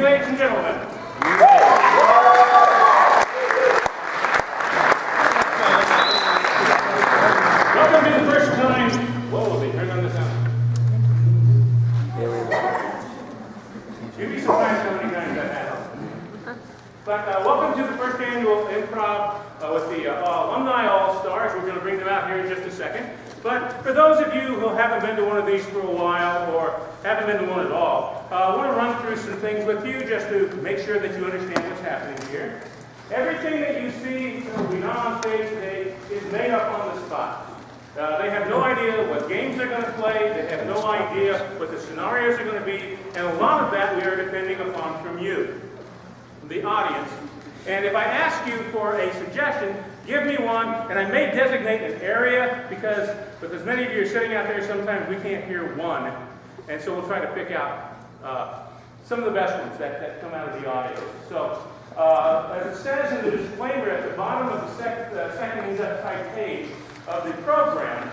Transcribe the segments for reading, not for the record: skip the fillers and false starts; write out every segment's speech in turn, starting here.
me, ladies and gentlemen. Welcome to the first time. Whoa, they turned on the sound. Give me some time so many times that happens. But welcome to the first annual Improv with the Alumni All-Stars. We're going to bring them out here in just a second. But for those of you who haven't been to one of these for a while or haven't been to one at all, I want to run through some things with you just to make sure that you understand what's happening here. Everything that you see that will be on stage today is made up on the spot. They have no idea what games they're going to play. They have no idea what the scenarios are going to be. And a lot of that we are depending upon from you, the audience. And if I ask you for a suggestion, give me one, and I may designate an area because many of you are sitting out there, sometimes we can't hear one. And so we'll try to pick out some of the best ones that come out of the audience. So, as it says in the disclaimer at the bottom of the second type page of the program,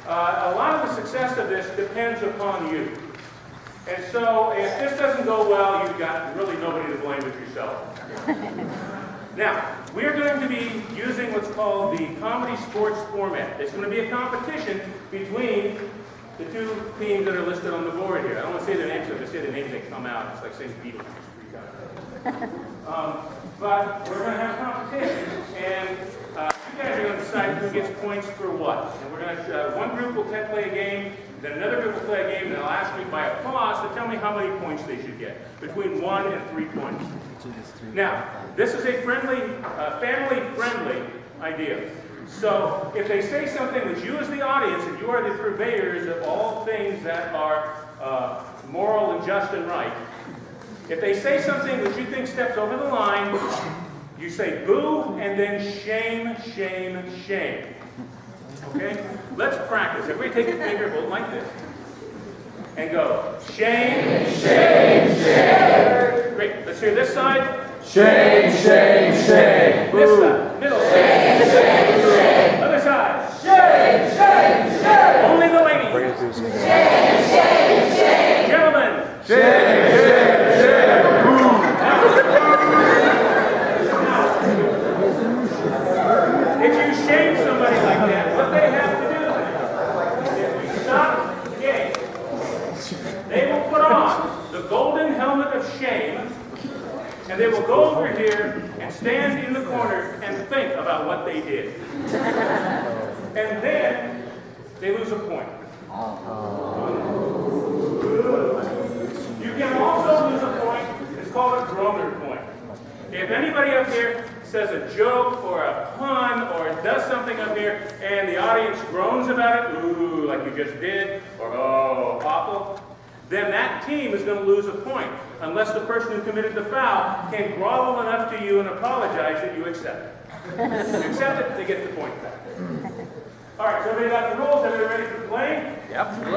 a lot of the success of this depends upon you. And so, if this doesn't go well, you've got really nobody to blame but yourself. Now, we are going to be using what's called the comedy sports format. It's going to be a competition between the two teams that are listed on the board here. I don't want to say their names, so just say the names that come out. It's like saying Beatles. But we're going to have a competition, and you guys are going to decide who gets points for what. And we're going to, one group will play a game, then another group will play a game, and they'll ask me by applause to tell me how many points they should get, between 1 and 3 points. Now, this is a family-friendly idea. So, if they say something that you as the audience, and you are the purveyors of all things that are moral and just and right, if they say something that you think steps over the line, you say boo and then shame, shame, shame. Okay? Let's practice. Everybody take a finger, hold it like this. And go, shame, shame, shame. Great. Let's hear this side. Shame, shame, shame. This side. Middle. Shame, shame, shame. Other side. Shame, shame, shame. Only the ladies. Shame, shame, shame. Gentlemen. Shame, shame, shame. If you shame somebody like that, what they have to do is we stop the game. They will put on the golden helmet of shame, and they will go over here and stand in the corner and think about what they did. And then they lose a point. You can also lose a point. It's called a groaner point. If anybody up here says a joke or a pun or does something up here and the audience groans about it, ooh, like you just did, or oh, awful, then that team is going to lose a point unless the person who committed the foul can grovel enough to you and apologize that you accept it. If you accept it, they get the point back. All right, so everybody got the rules? Everybody ready for playing? Yep. Here we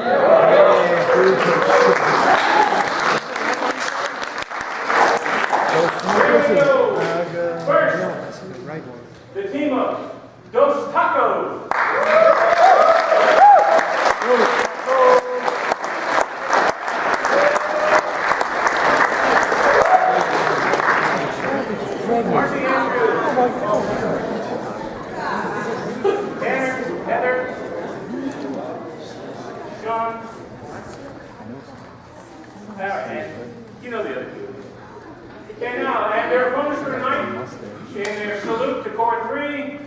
go. First, the team of Dos Tacos. Marcie Heather, Jon, and you know the other two. Okay, now, and their opponents for tonight, in their salute to Core 3,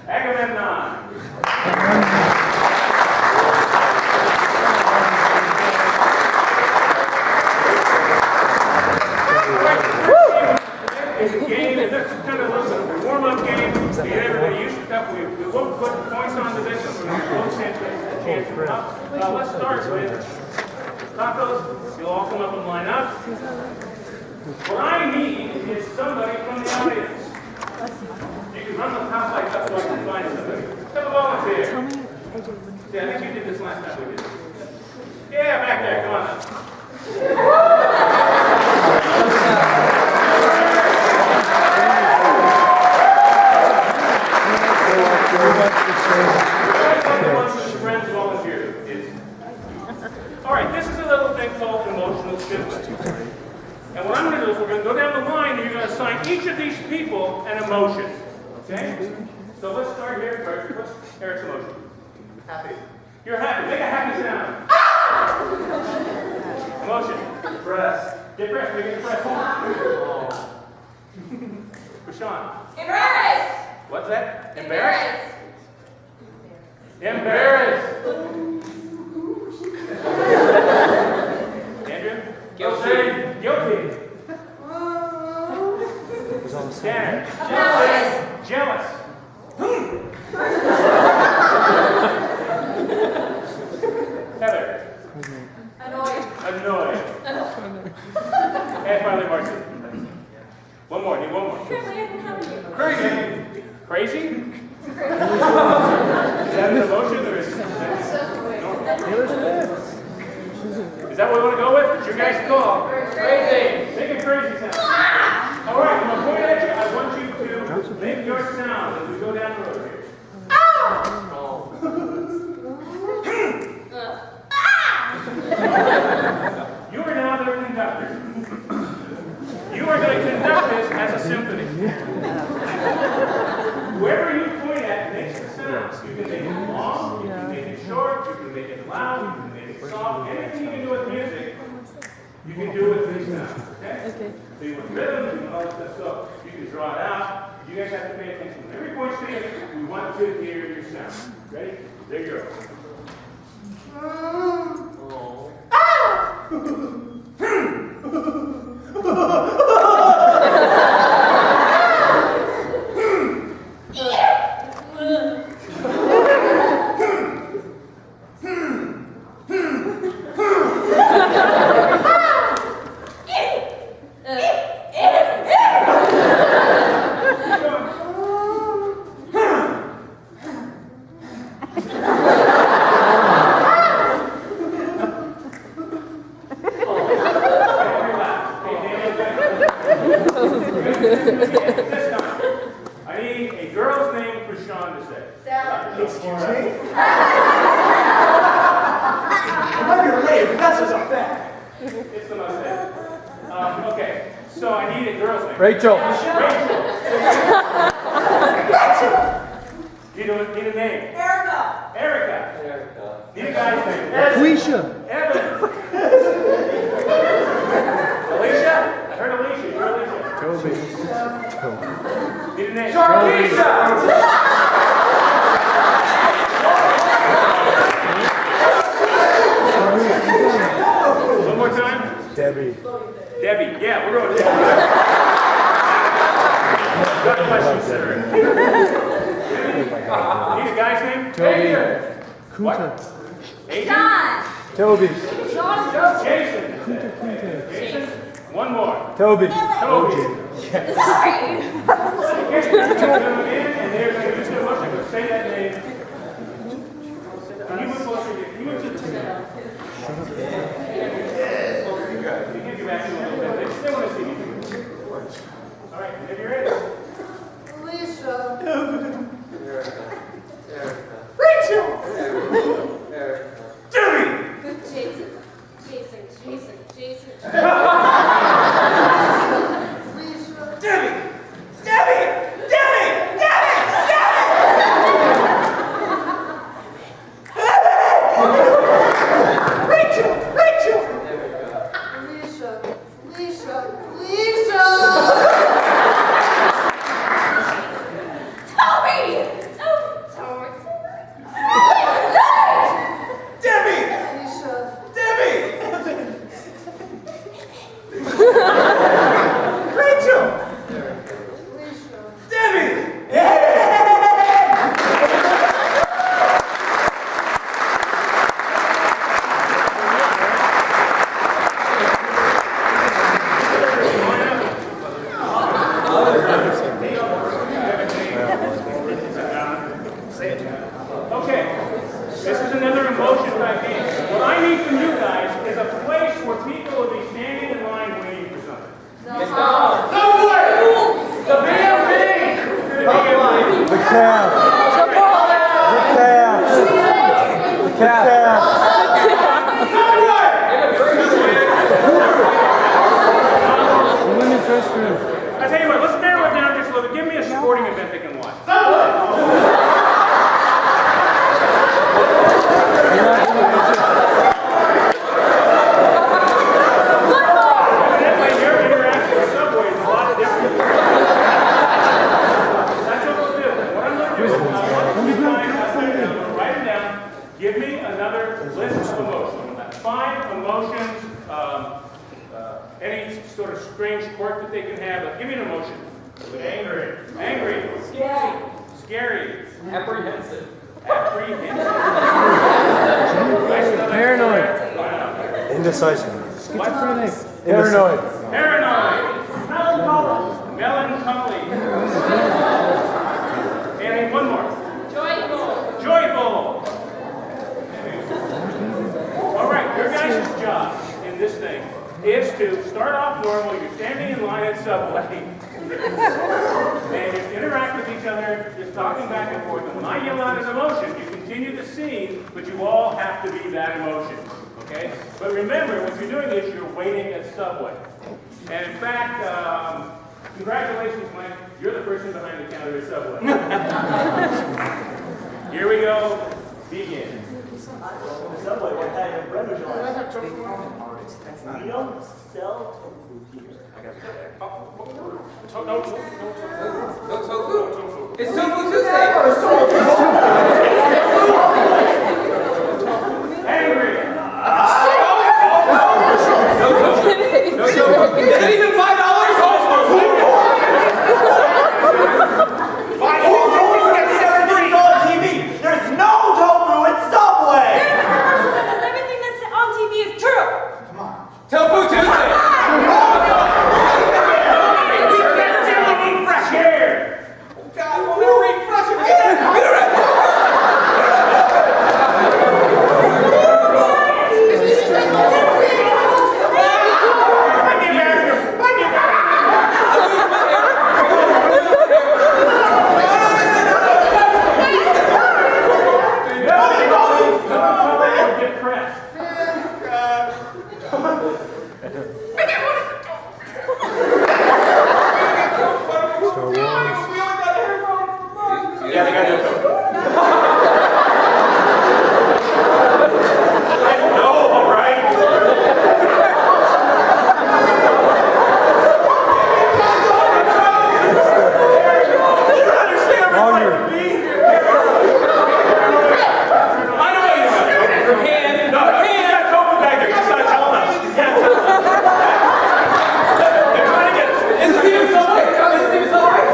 Agamemnon. It's a game, and this is kind of a warm-up game to get everybody used to stuff. We won't put points onto this, so we're going to chance it up. Let's start with tacos. You'll all come up and line up. What I need is somebody from the audience. You can run the house like that so I can find somebody. Have a volunteer. Yeah, I think you did this last time we did. Yeah, back there, come on up. Friends volunteer. All right, this is a little thing called emotional shifting. And what I'm going to do is we're going to go down the line and you're going to assign each of these people an emotion. Okay? So let's start here first. What's Eric's emotion? Happy. You're happy. Make a happy sound. Emotion. Depressed. Depressed. Make it depressed. Rashawn. Embarrassed. What's that? Embarrassed? Embarrassed. Andrew? Guilty. Guilty. Tanner? Jealous. Jealous. Heather? Annoyed. Annoyed. And finally, Marcie. One more. Need one more. Crazy. Crazy? Is that an emotion or is that what we want to go with? It's your guys' call. Crazy. Make a crazy sound. All right, I'm going to point at you. I want you to make your sound as we go down the road here. You are now the conductor. You are going to conduct this as a symphony. Whoever you point at makes the sound. You can make it long, you can make it short, you can make it loud, you can make it soft. Anything you can do with music, you can do with these sounds. Okay? So you want rhythm, you can all this stuff. You can draw it out. You guys have to pay attention. When every point's to you, we want to hear your sound. Ready? There you go. This time, I need a girl's name for Sean to say. Sarah. Excuse me? I'm your lady, but that's just a fact. It's the mustache. Okay, so I need a girl's name. Rachel. Rachel. Need a name. Erica. Erica. Need a guy's name. Alicia. Evan. Alicia? I heard Alicia. You're Alicia. Toby. Need a name. Sharkeisha! One more time. Debbie. Debbie. Yeah, we're going with Debbie. God bless you, sir. Need a guy's name? Toby. What? Kuta. Adrian? John. Toby. Jason. Jason. One more. Toby. Toby. Sorry. Okay, you're going to come in and they're going to use their motion to say that name. Can you move closer here? Can you move to the You can get back to a little bit. They still want to see you. All right, if you're ready. Alicia. Rachel! Debbie! Jason. Jason. Alicia. Debbie! Debbie! Debbie! Debbie! Debbie! Rachel! Rachel! Alicia. Toby. Debbie! Alicia. Debbie! sort of strange quirk that they can have. Give me an emotion. Angry. Angry. Scary. Scary. Apprehensive. Apprehensive. Paranoid. Indecisive. Schizophrenic. Paranoid. Paranoid. Melancholy. Melancholy. And one more. Joyful. Joyful. All right, your guys' job in this thing is to start off normal. You're standing in line at Subway. And you interact with each other, just talking back and forth. And when I yell out an emotion, you continue the scene, but you all have to be that emotion. Okay? But remember, when you're doing this, you're waiting at Subway. And in fact, congratulations, Mike. You're the person behind the counter at Subway. Here we go. Begin. Subway, what kind of bread would you like? We don't sell tofu here. No tofu. It's Tofu Tuesday. Angry. No tofu. Is it even $5? There's no tofu at Subway! Because everything that's on TV is true. Tofu Tuesday. Share. God, we were eating fresh again. Yeah, they got to do it. I know, all right? You don't understand what it's like to be here. I know what you want. From hand. No, you got tofu back there. You start telling us. You can't tell us. They're trying to get us. It's Steven Subway. It's Steven Subway.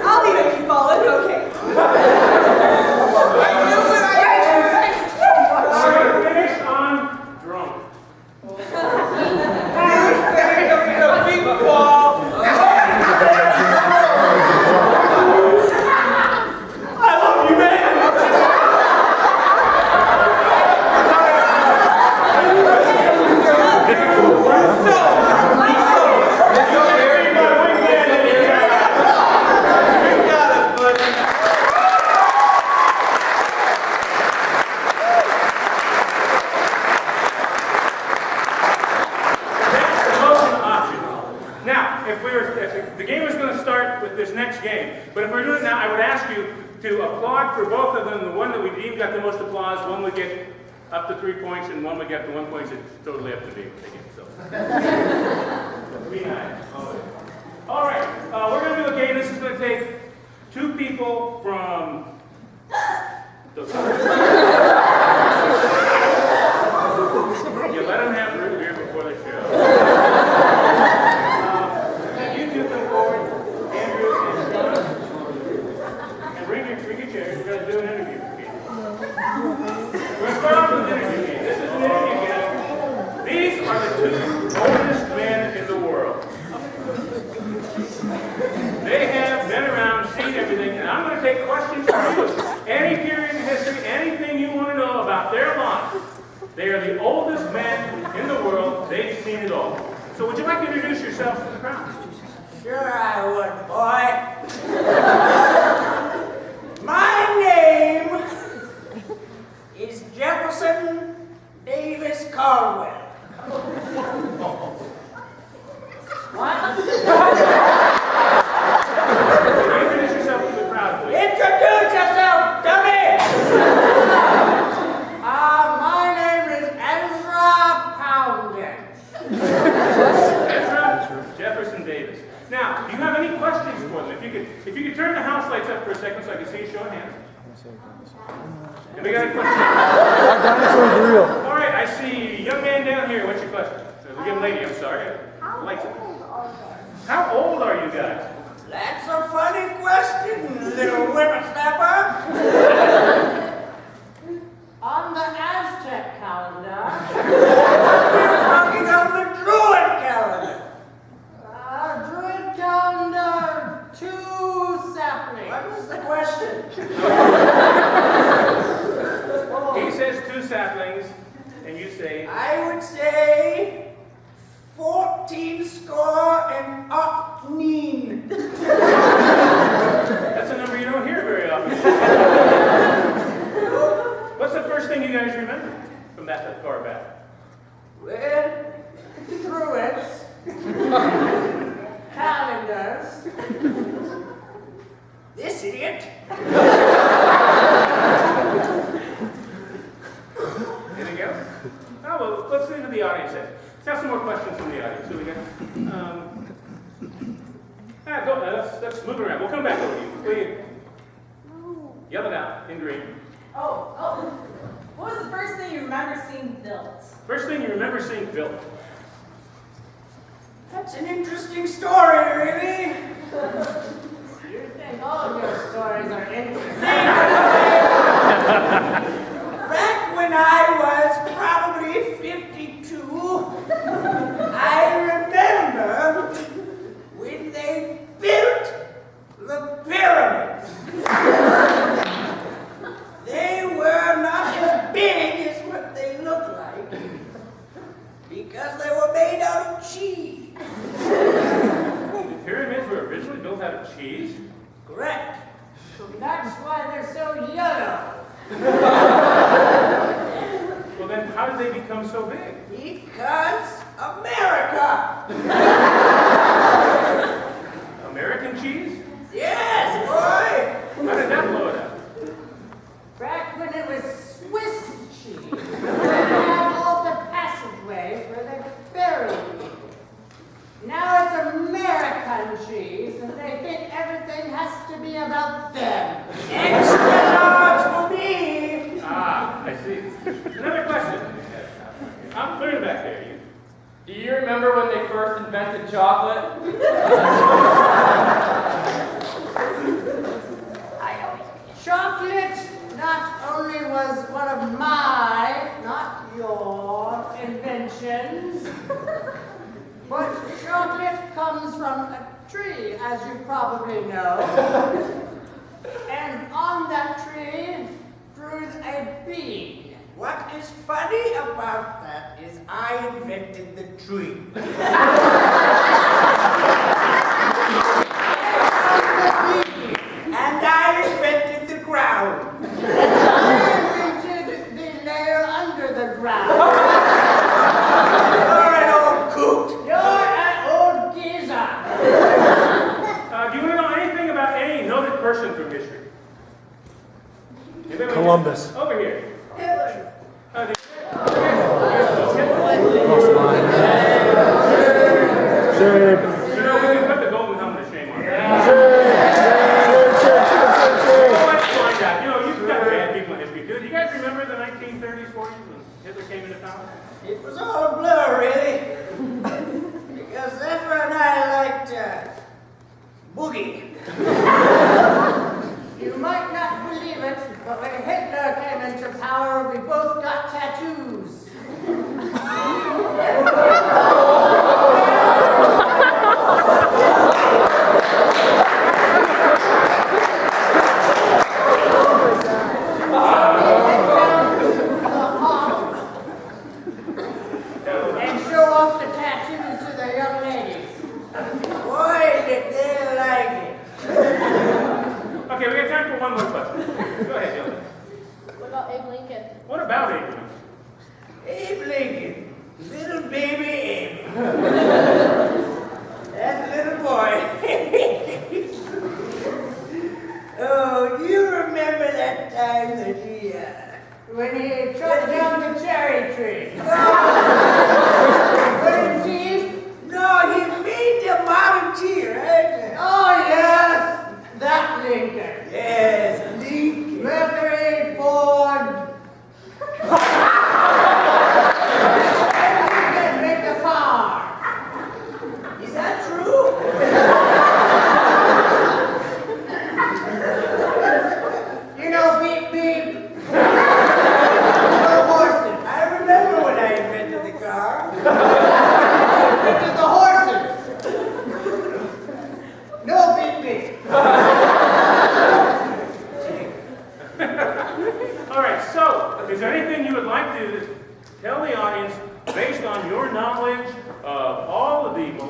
I'll eat a meatball. It's okay. Finish on drunk. I love you, man. Now, if the game is going to start with this next game, but if we're doing it now, I would ask you to applaud for both of them. The one that we deemed got the most applause, one would get up to 3 points, and one would get the 1 point. It's totally up to me. So. Be nice. All right, we're going to do a game. This is going to take two people from the You let them have root beer before the show. You two come forward, Andrew and John, and bring your chairs. We're going to do an interview game. We're going to start off with an interview game. This is an interview game. These are the two oldest men in the world. They have been around, seen everything, and I'm going to take questions from you. Any period in history, anything you want to know about their lives. They are the oldest men in the world. They've seen it all. So would you like to introduce yourselves to the crowd? Sure I would, boy. My name is Jefferson Davis Caldwell. What? Now, do you have any questions for them? If you could turn the house lights up for a second so I can see you show of hands. Anybody got a question? That dinosaur's real. All right, I see a young man down here. What's your question? Young lady, I'm sorry. Lights up. How old are you guys? That's a funny question, little whippersnapper. On the Aztec calendar, We're talking on the Druid calendar. Druid calendar, 2 saplings. What was the question? He says 2 saplings, and you say, I would say 14 score and up neen. that's a number you don't hear very often. What's the first thing you guys remember from that far back? Well, Druids, calendars, this idiot. Anything else? Oh, well, let's leave to the audience then. Let's have some more questions from the audience. Who we got? Let's move around. We'll come back over to you. Will you? Yell it out in green. Oh. What was the first thing you remember seeing built? First thing you remember seeing built. That's an interesting story, really. you think all of your stories are interesting. Back when I was probably 52, I remember when they built the pyramids. They were not as big as what they look like because they were made out of cheese. The pyramids were originally built out of cheese? Correct. That's why they're so yellow. Well, then how did they become so big? Because America. American cheese? Yes, boy. How did that blow it up? Back when it was Swiss cheese, they had all the passageways where they buried people. Now it's American cheese, and they think everything has to be about them. Extra large for me. Ah, I see. Another question. I'm clear back there. Do you remember when they first invented chocolate? Chocolate not only was one of my, not your, inventions, but chocolate comes from a tree, as you probably know. And on that tree grows a bee. What is funny about that is I invented the tree. And I invented the ground. I invented the layer under the ground. You're an old coot. You're an old geezer. Do you want to know anything about any noted person from history? Anybody? Columbus. Over here. Shame. You know, we can put the golden helmet of shame on that. Oh, let's find out. You know, you've got bad people in history too. Do you guys remember the 1930s, 40s when Hitler came into power? It was all a blur, really. Because Ledford and I liked boogie. You might not believe it, but when Hitler came into power, we both got tattoos. And show off the tattoos to the young ladies. Boy, did they like it.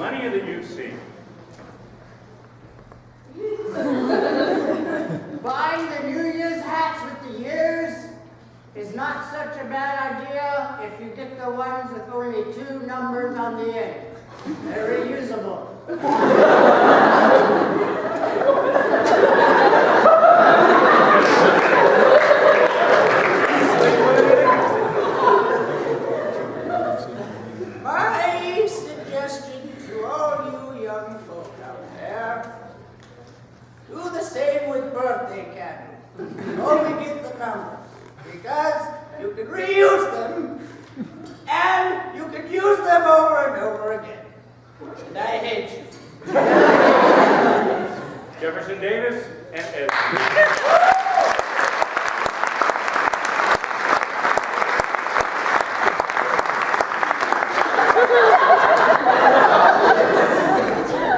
millennia that you've seen. Buying the New Year's hats with the years is not such a bad idea if you get the ones with only 2 numbers on the end. They're reusable. My suggestion to all you young folk out there, do the same with birthday candles. Only get the numbers, because you can reuse them, and you can use them over and over again. And I hate you. Jefferson Davis and Ed.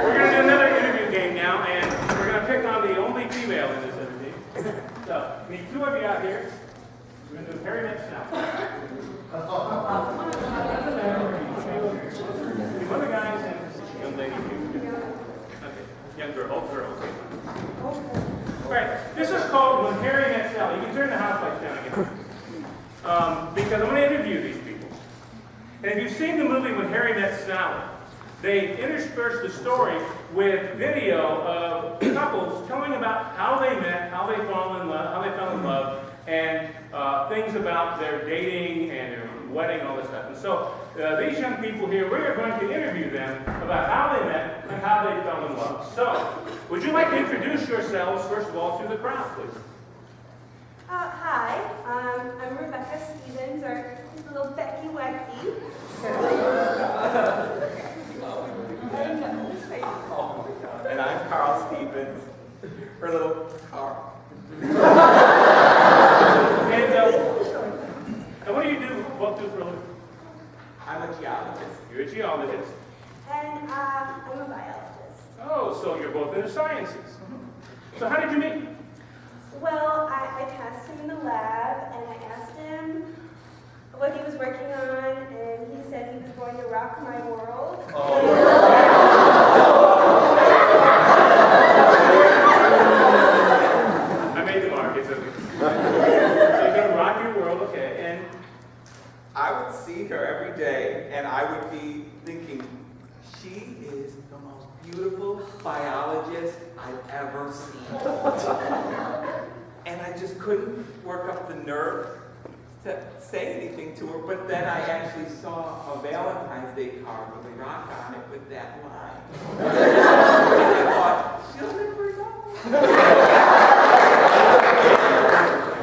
We're going to do another interview game now, and we're going to pick on the only female in this interview. So, we need 2 of you out here. We're going to do Harry Metz now. One of the guys and young lady. Okay, young girl, old girl. Okay. All right, this is called When Harry Met Sally. You can turn the house lights down again. Because I'm going to interview these people. And if you've seen the movie When Harry Met Sally, they intersperse the story with video of couples telling about how they met, how they fell in love, and things about their dating and their wedding, all this stuff. And so these young people here, we are going to interview them about how they met and how they fell in love. So, would you like to introduce yourselves, first of all, to the crowd, please? Hi, I'm Rebecca Stevens, or just a little Becky Wacky. And I'm Carl Stevens, her little Carl. And what do you both do for a living? I'm a geologist. You're a geologist. And I'm a biologist. Oh, so you're both in the sciences. So how did you meet? Well, I passed him in the lab, and I asked him what he was working on, and he said he was going to rock my world. I made the mark, it's okay. So you're going to rock your world, okay, and? I would see her every day, and I would be thinking, she is the most beautiful biologist I've ever seen. And I just couldn't work up the nerve to say anything to her, but then I actually saw a Valentine's Day card with a rock on it with that line. And I thought, she'll never know.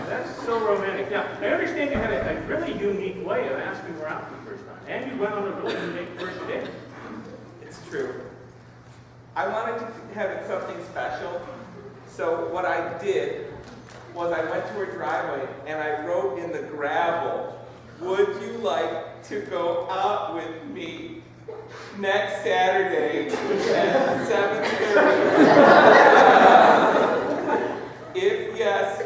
That's so romantic. Now, I understand you had a really unique way of asking her out the first time, and you went on a really unique first date. It's true. I wanted to have it something special, so what I did was I went to her driveway and I wrote in the gravel, "Would you like to go out with me next Saturday at 7:30? If yes,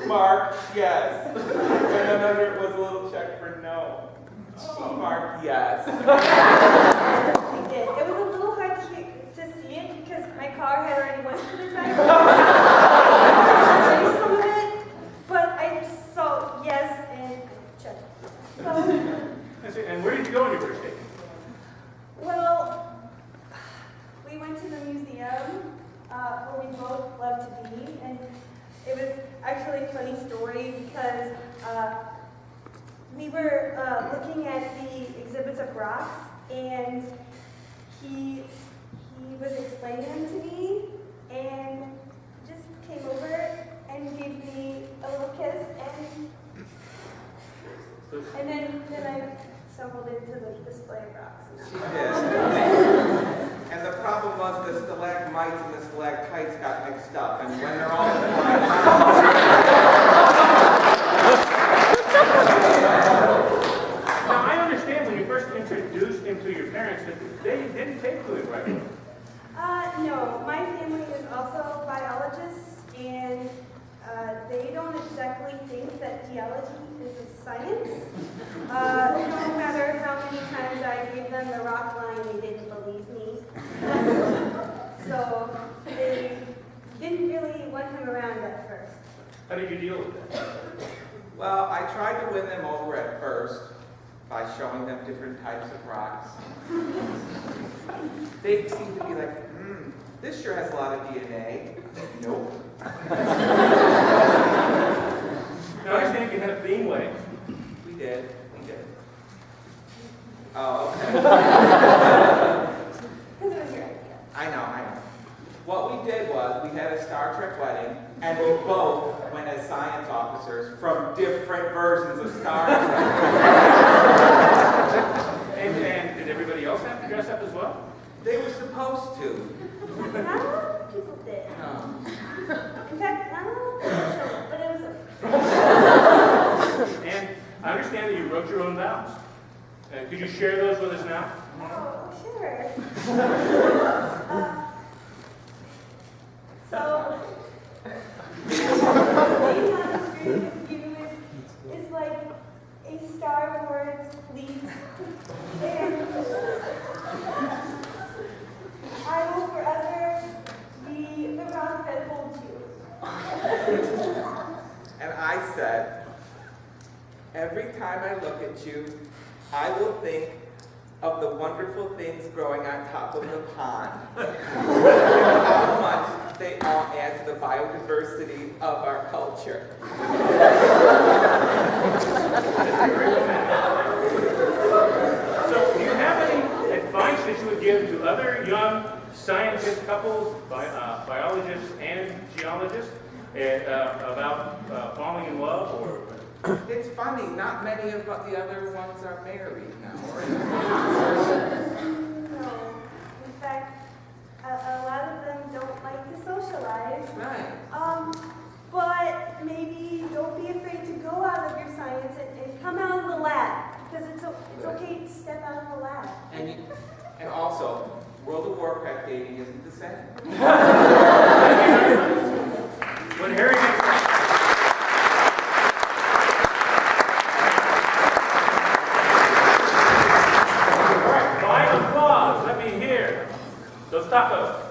mark yes." And then under it was a little check for no. She marked yes. I did. It was a little hard to see it because my car had already went to the driveway. Some of it, but I just saw yes and check. So, And where did you go on your first date? well, we went to the museum where we both love to be, and it was actually a funny story because we were looking at the exhibits of rocks, and he was explaining them to me, and just came over and gave me a little kiss, and then I stumbled into the display of rocks. She did. And the problem was the stalagmites and the stalactites got mixed up, and when they're all in the Now, I understand when you first introduced him to your parents that they didn't take to it right away. No, my family is also biologists, and they don't exactly think that geology is a science. No matter how many times I gave them the rock line, they didn't believe me. tried to win them over at first by showing them different types of rocks. They seemed to be like, this sure has a lot of DNA. Nope. Now, I understand you had a theme wedding. We did. Oh, okay. Because it was your idea. I know. What we did was we had a Star Trek wedding, and we both went as science officers from different versions of Star Trek. And did everybody else have to dress up as well? They were supposed to. Not a lot of people did. In fact, not a lot of people showed up, but it was And I understand that you wrote your own vows. Could you share those with us now? Oh, sure. So, being on the screen with you is like a Star Wars fleet. And I will forever be the rock that holds you. And I said, every time I look at you, I will think of the wonderful things growing on top of the pond. And how much they all add to the biodiversity of our culture. So, do you have any advice that you would give to other young scientist couples, biologists and geologists, about falling in love or? It's funny, not many of the other ones are married now. No. In fact, a lot of them don't like to socialize. Right. But maybe don't be afraid to go out of your science and come out of the lab. Because it's okay to step out of the lab. And also, World of Warcraft dating isn't the same. When Harry gets by applause, let me hear those tacos.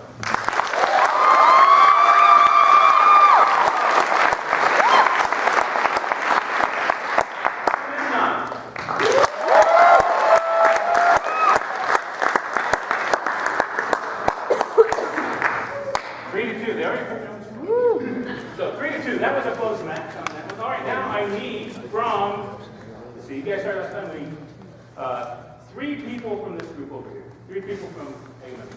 So 3-2, that was a close match on that one. All right, now I need from, let's see, you guys started last time, 3 people from this group over here. 3 people from England.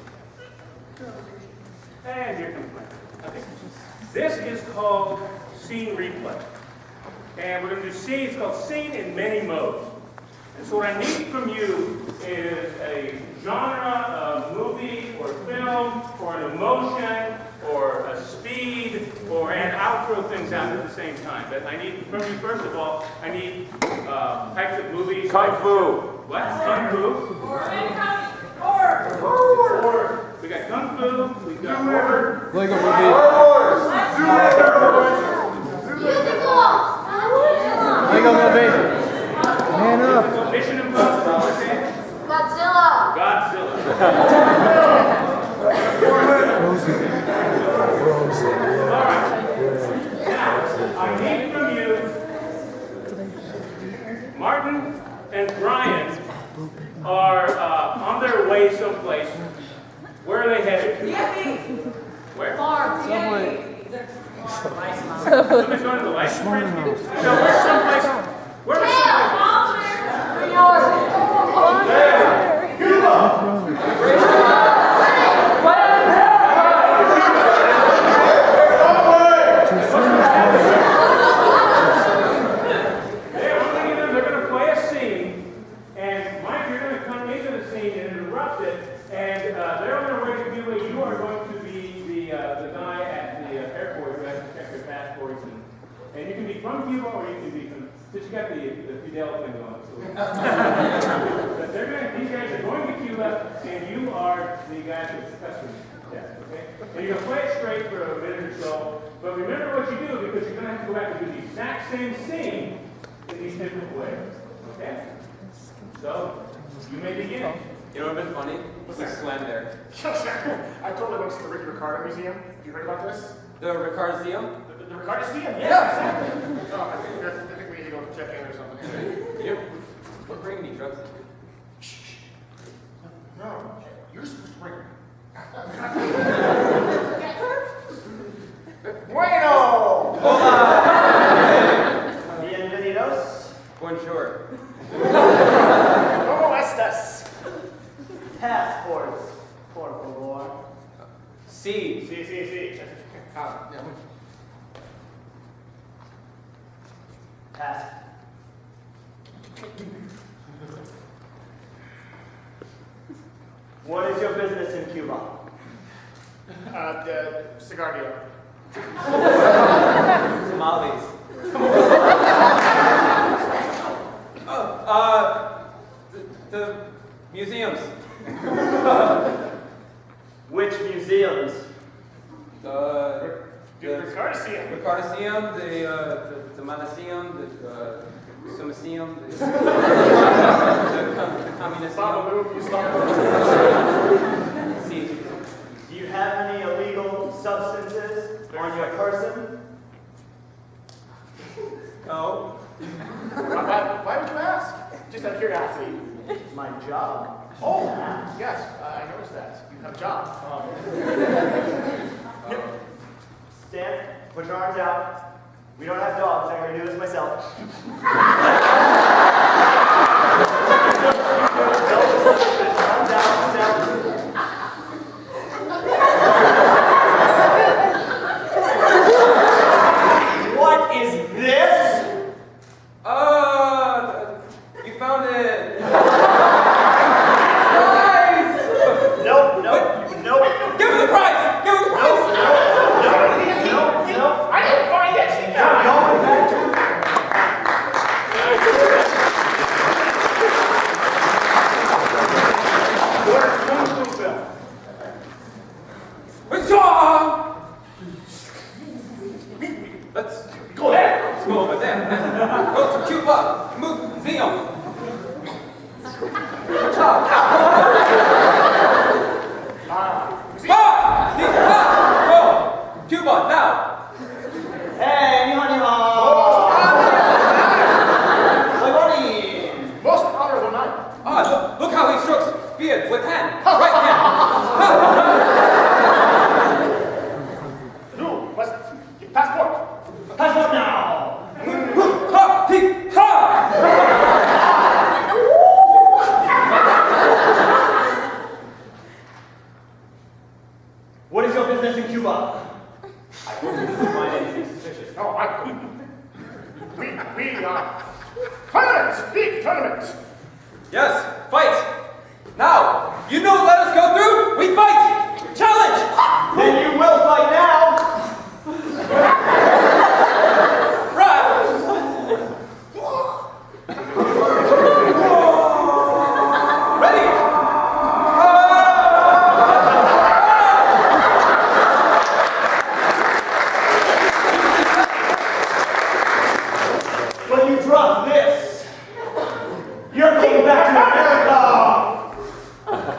And here comes Brent. Okay. This is called scene replay. And we're going to do scene, it's called scene in many modes. And so what I need from you is a genre of movie or film or an emotion or a speed or and outro things out at the same time. But I need from you, first of all, I need types of movies. Kung Fu. What? Kung Fu? Horror. We got Kung Fu, we got horror. Lego movie. Lego movie. Man up. Mission Impossible. Godzilla. All right. Now, I need from you, Marten and Brian are on their way someplace. Where are they headed to? Where? Somebody's going to the license bridge? So where's someplace? Where's someplace? They're going to play a scene, and Mike, you're going to come into the scene and interrupt it, and they're on their way to do it. You are going to be the guy at the airport who has to check their passports, and you can be from Cuba or you can be from, since you got the Fidel thing going. So. But these guys are going to Cuba, and you are the guy that's the customs test, okay? And you're going to play it straight for a minute or so, but remember what you do because you're going to have to go back and do the exact same scene in these different ways, okay? So, you may begin. You know what would have been funny? Was the Slender. I totally went to the Ricky Ricardo Museum. You heard about this? The Ricardo Museum? The Ricardo Museum? Yes, exactly. Oh, I think we need to go to check in or something. Yep. What bring me drugs? No, you're supposed to bring me. Bueno! Hola! Bienvenidos. Bonjour. ¿Cómo estás? Passports, por favor. Sí. Sí. Yeah. Pass. What is your business in Cuba? The cigar dealer. Tamales. The museums. Which museums? The Ricardium. Ricardium, the Malaseum, the Sumaseum, the Communism. See. Do you have any illegal substances on your person? No. Why would you ask? Just out of curiosity. It's my job. Oh, yes, I noticed that. You have a job. Stand, put your arms out. We don't have dogs, I'm going to do this myself. Arms out, arms out. What is this? You found it. Nope. Give me the prize! Give me the prize! No. I didn't find it. You're going back to Let's go there. Let's go over there. Go to Cuba. Museum. Go! Cuba, now! Hey, Nihon. Most honorable knight. Look how he strokes beard with hand. Right hand. No, what's your passport? Passport now. What is your business in Cuba? I wouldn't find anything suspicious. No, we are tournament, big tournament. Yes, fight! Now, you know let us go through, we fight! Challenge! Then you will fight now. Right! Ready? When you drop this, you're going back to America.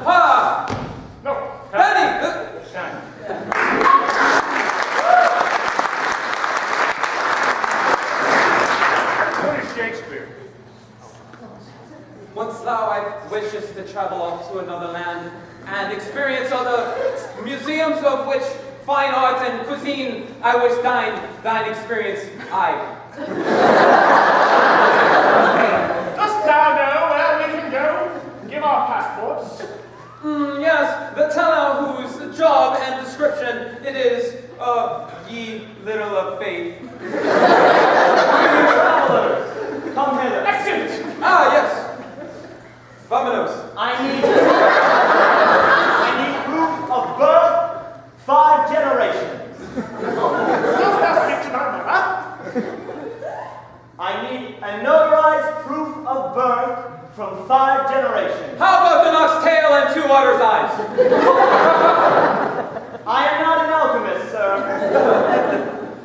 Ha! No, Ready? What is Shakespeare? Once thou I wishest to travel off to another land and experience other museums of which fine art and cuisine I wish thine experience I. dost thou know where we can go? Give our passports. Yes, the teller whose job and description it is, ye little of faith. Travelers, come hither. Exit. Ah, yes. Vamonos. I need proof of birth, 5 generations. Dost thou speak to my mother? I need a notarized proof of birth from 5 generations. How about the ox tail and 2 otter's eyes? I am not an alchemist, sir.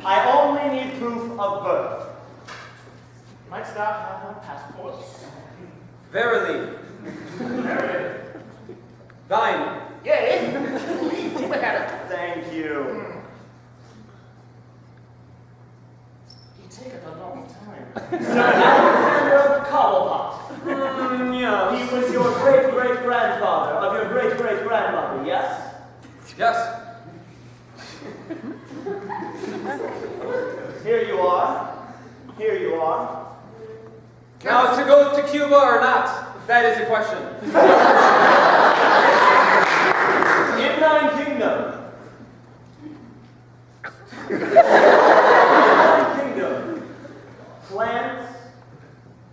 I only need proof of birth. Mightst thou have our passports? Verily. Thine. Yea. Look at it. Thank you. You take it a long time. Sir, Yes. Here you are. Here you are. Now, to go to Cuba or not? That is the question. Inland Kingdom. Kingdom. Plants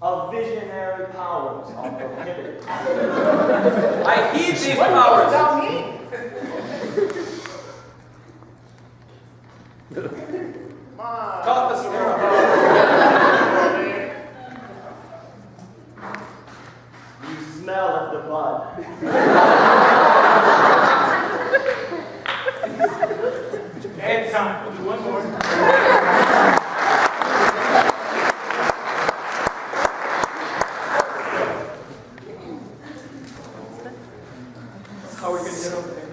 of visionary powers are prohibited. I heed these powers. Tell me. Caught the snare. You smell of the bud. And time. We'll do one more. How are we going to get over there?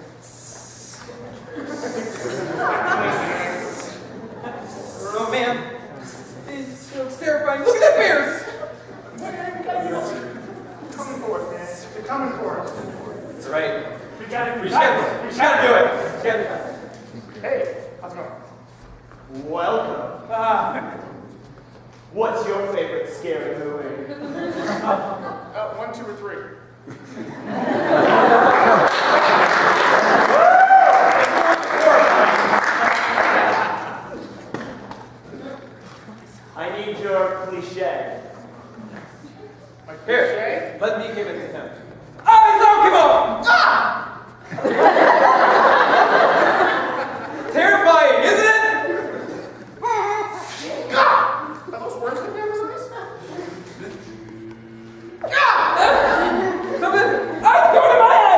Oh man, it's so terrifying. Look at that bears! Coming forth, man. They're coming forth. That's right. We gotta We just gotta do it. Just gotta- Hey, how's it going? Welcome. What's your favorite scary movie? 1, 2, or 3. I need your cliche. Here, let me give it to him. Ah, his arm came off! Ah! Terrifying, isn't it? Are those words that emphasize? Something. Ah, it's going to my head!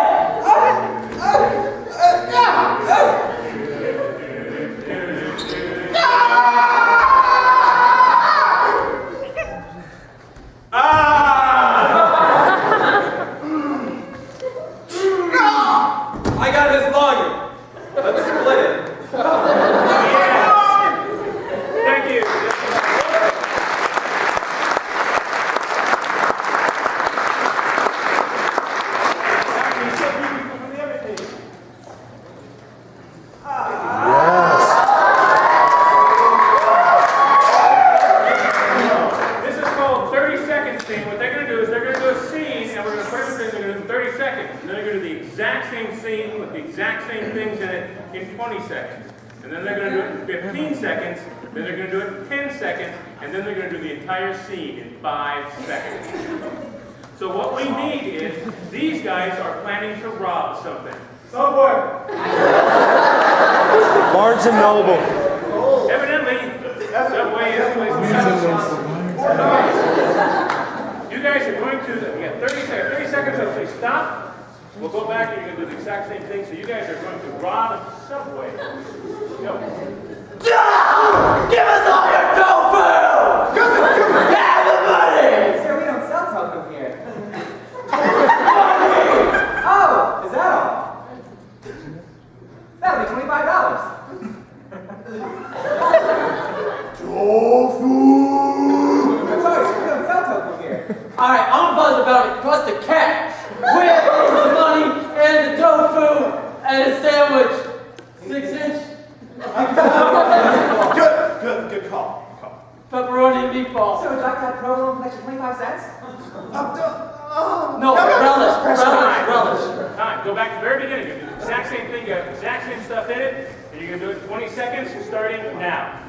I got his lung. Let's split it. Thank you. This is called 30-second scene. What they're going to do is they're going to do a scene, and we're going to put everything. They're going to do 30 seconds. And then they're going to do the exact same scene with the exact same things in it in 20 seconds. And then they're going to do it in 15 seconds. Then they're going to do it in 10 seconds. And then they're going to do the entire scene in 5 seconds. So what we need is these guys are planning to rob something. Somewhere. Barnes and Noble. Evidently, Subway is the place we have. You guys are going to, you got 30 seconds. 30 seconds, I'll say stop. We'll go back and you're going to do the exact same thing. So you guys are going to rob Subway. Go. Give us all your tofu! Have the money! Sir, we don't sell tofu here. Oh, is that all? That'll be $25. Tofu! I'm sorry, sir, we don't sell tofu here. All right, I'm buzzed about it. Plus the cash, with the money and the tofu and a sandwich. 6-inch Good call. pepperoni and meatball. So would you like that promo for an extra 25 cents? No, relish. Time. Go back to the very beginning. You do the exact same thing. You have the exact same stuff in it. And you're going to do it in 20 seconds starting now.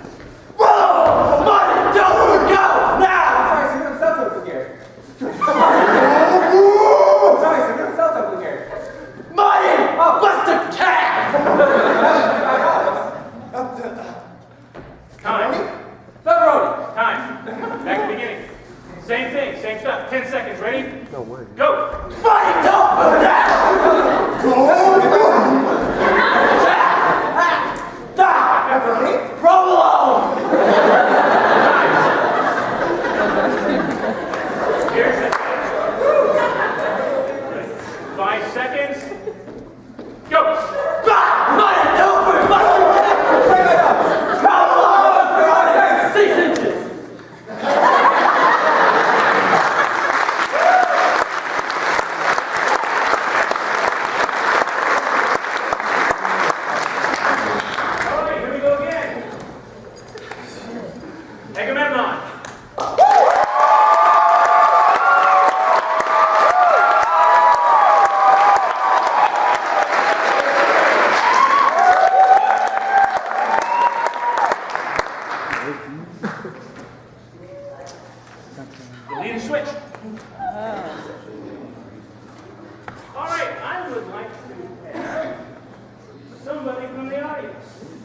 Whoa! Money, tofu, go! I'm Now! sorry, sir, we don't sell tofu here. I'm sorry, sir, we don't sell tofu here. Money! Bust a cat! Time. Pepperoni. Time. Back to the beginning. Same thing. Same stuff. 10 seconds. Ready? No way. Go. Money, tofu, now! Provolone!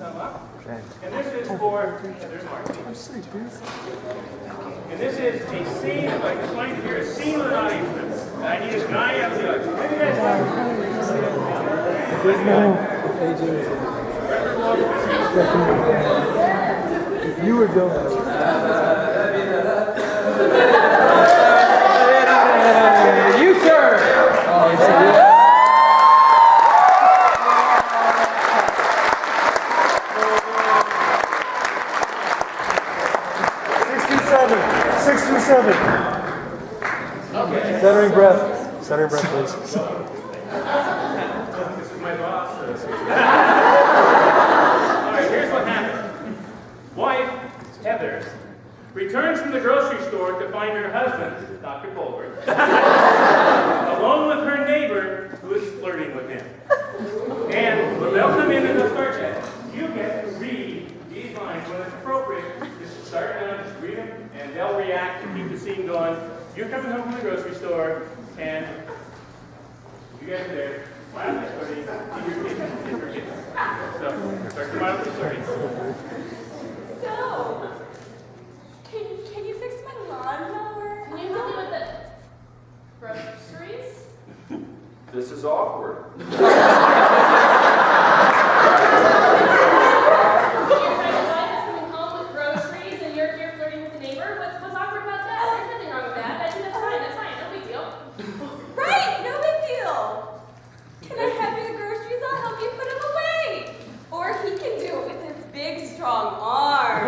come up. And this is for, there's Marcie. And this is a scene, if I can find it here, a scene with an audience member. I need a guy out of the audience. Maybe that's If you were doing You, sir! Oh, it's a 627. Okay. Centering breath. Centering breath, please. This is my boss. All right, here's what happened. Wife, Heather, returns from the grocery store to find her husband, Dr. Colbert, alone with her neighbor who is flirting with him. And when they'll come in and they'll start chatting, you get to read these lines when it's appropriate. Just start down, just read them, and they'll react to keep the scene going. You're coming home from the grocery store, and you guys are there. Smile at the story. See your kids. So, start to smile at the story. So, can you fix my lawnmower? Can you help me with the groceries? This is awkward. Your pregnant wife is coming home with groceries and you're here flirting with the neighbor? What's awkward about that? There's nothing wrong with that. That's fine, no big deal. Right, no big deal. Can I have your groceries? I'll help you put them away. Or he can do it with his big, strong arms.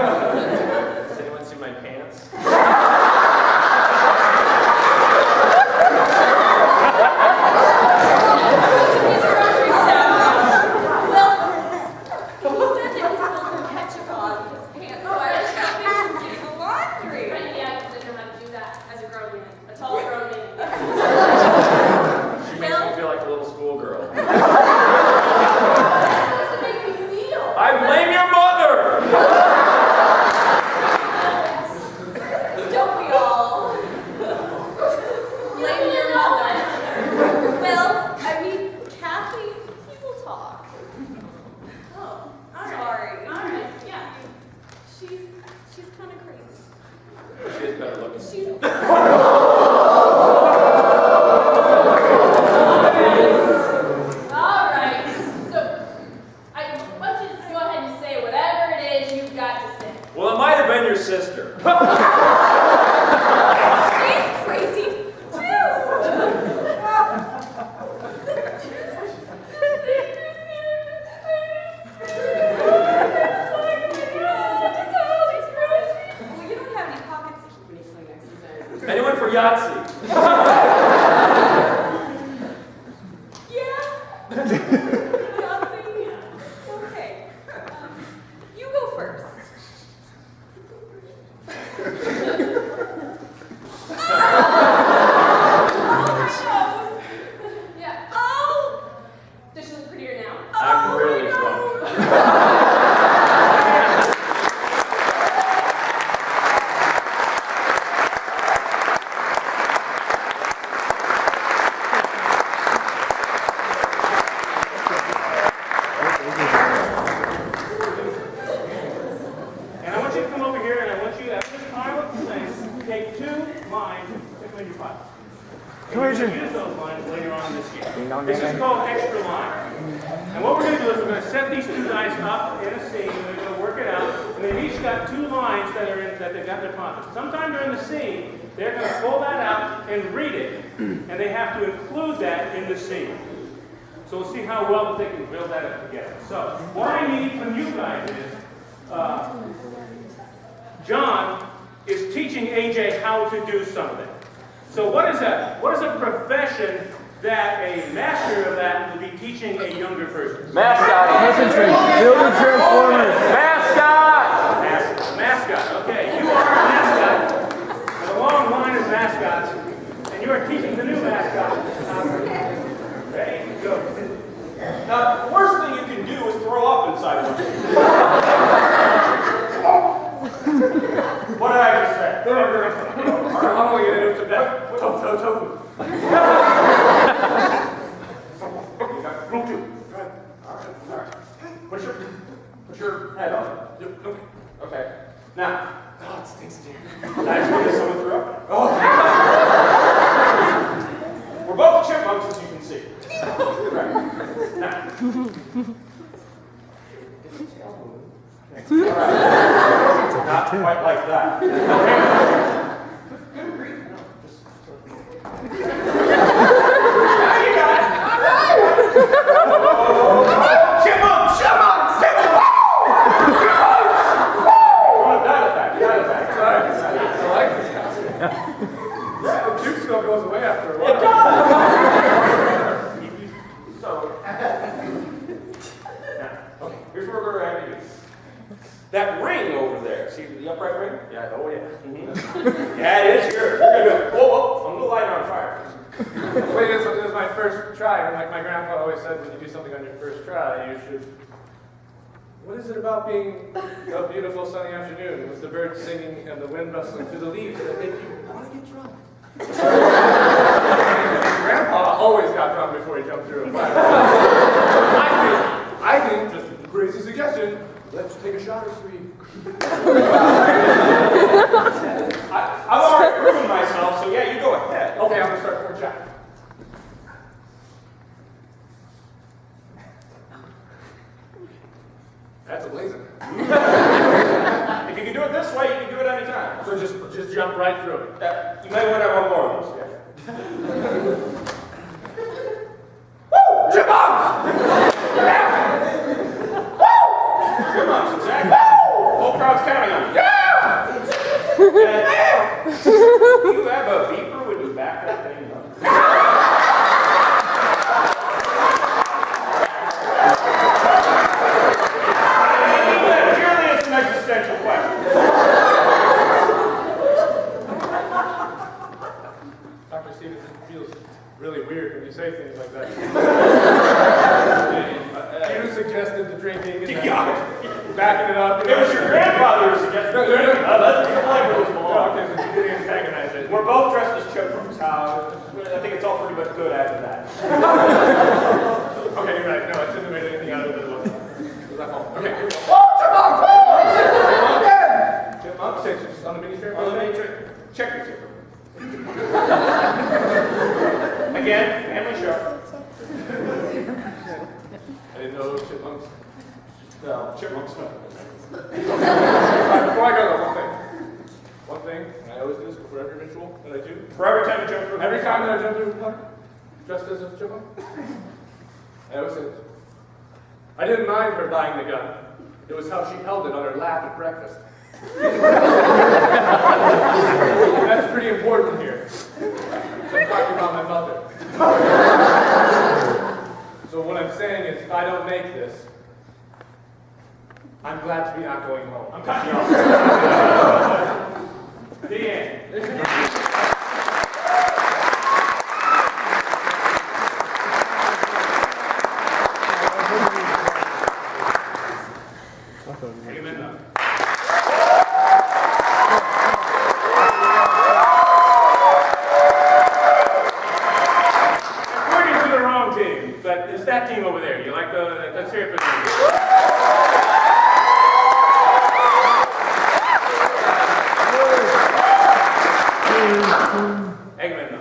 Does anyone see my pants? His groceries down. Well, he said that he spilled some ketchup on his pants, so I was helping him do the laundry. Right, yeah, I didn't know how to do that as a grown man. A tall grown man. She makes me feel like a little schoolgirl. That's supposed to make me feel. I blame your mother! Don't we all? Blame your mother. Well, I mean, Kathy, people talk. Oh, all right. Sorry. All right, yeah. She's kind of crazy. She is better looking. She's All right. So, why don't you just go ahead and say whatever it is you've got to say. Well, it might have been your sister. she's crazy too. Well, you don't have any pockets to keep any Kleenexes in. Anyone for Yahtzee? Yeah. Okay. You go first. Yeah. Oh. Does she look prettier now? I'm really drunk. And I want you to come over here, and I want you to, after this pile of things, take 2 lines and stick them in your pocket. And we're going to use those lines later on this year. This is called extra line. And what we're going to do is we're going to set these 2 guys up in a scene, and we're going to work it out, and they've each got 2 lines that they've got in their pockets. Sometime during the scene, they're going to pull that out and read it, and they have to include that in the scene. So we'll see how well they can build that up together. So what I need from you guys is, John is teaching AJ how to do something. So what is a profession that a master of that will be teaching a younger person? Mascot. Building transformers. Mascot. Mascot. Okay, you are a mascot. And a long line of mascots, and you are teaching the new mascot. Ready? Go. Now, the worst thing you can do is throw up inside one. What did I just say? I'm only going to do that. Tofu. You got room 2. All right. Push put your head on it. Okay. Okay. Now. Oh, it stinks in here. That's because someone threw up. Oh. We're both chipmunks, as you can see. Right. Now. All right. Not quite like that. Good grief. No, just now you got it. All right. Chipmunks! Chipmunks! Chipmunks! That effect. Sorry. I like this guy. Yeah, the juke scope goes away after a while. It does! So, now, okay, here's what we're going to do. That ring over there, see the upright ring? Yeah, oh yeah. Mm-hmm. Yeah, it is. You're going to do it. Whoa, whoa, I'm going to light it on fire. Wait, this was my first try. Like my grandpa always said, when you do something on your first try, you should... What is it about being a beautiful sunny afternoon with the birds singing and the wind rustling through the leaves that make you want to get drunk? Grandpa always got drunk before he jumped through a fire. I think, just a crazy suggestion, let's take a shot or three. I've already proven myself, so yeah, you go ahead. Okay, I'm going to start pouring shot. That's a blazing. If you can do it this way, you can do it any time. So just jump right through it. Yeah, you may want to have one more of those. Yeah. Woo! Chipmunks! Woo! Chipmunks, exactly. Woo! Whole crowd's counting on you. Yeah! Do you have a beeper when you back that thing up? Existential question. Dr. Stevenson feels really weird when you say things like that. You suggested the drinking and backing it up. It was your grandfather who suggested the drinking. Let's explain what was belong. Okay, but you didn't antagonize it. We're both dressed as chipmunks. I think it's all pretty much good after that. Okay, you're right. No, I shouldn't have made anything out of it. Was that fault? Okay, here we go. Chipmunk, it's on the mini strip. Check your zipper. Again, family show. I didn't know those chipmunks. No, chipmunks no. Alright, before I go, one thing, and I always do this before every ritual that I do. For every time you jump through. Every time that I jump through a park, dressed as a chipmunk, I always say this. I didn't mind her buying the gun. It was how she held it on her lap at breakfast. That's pretty important here. So I'm talking about my mother. So what I'm saying is, if I don't make this, I'm glad to be not going home. I'm cutting you off. The end. That team over there, you like the, let's hear it for them. Eggman, no.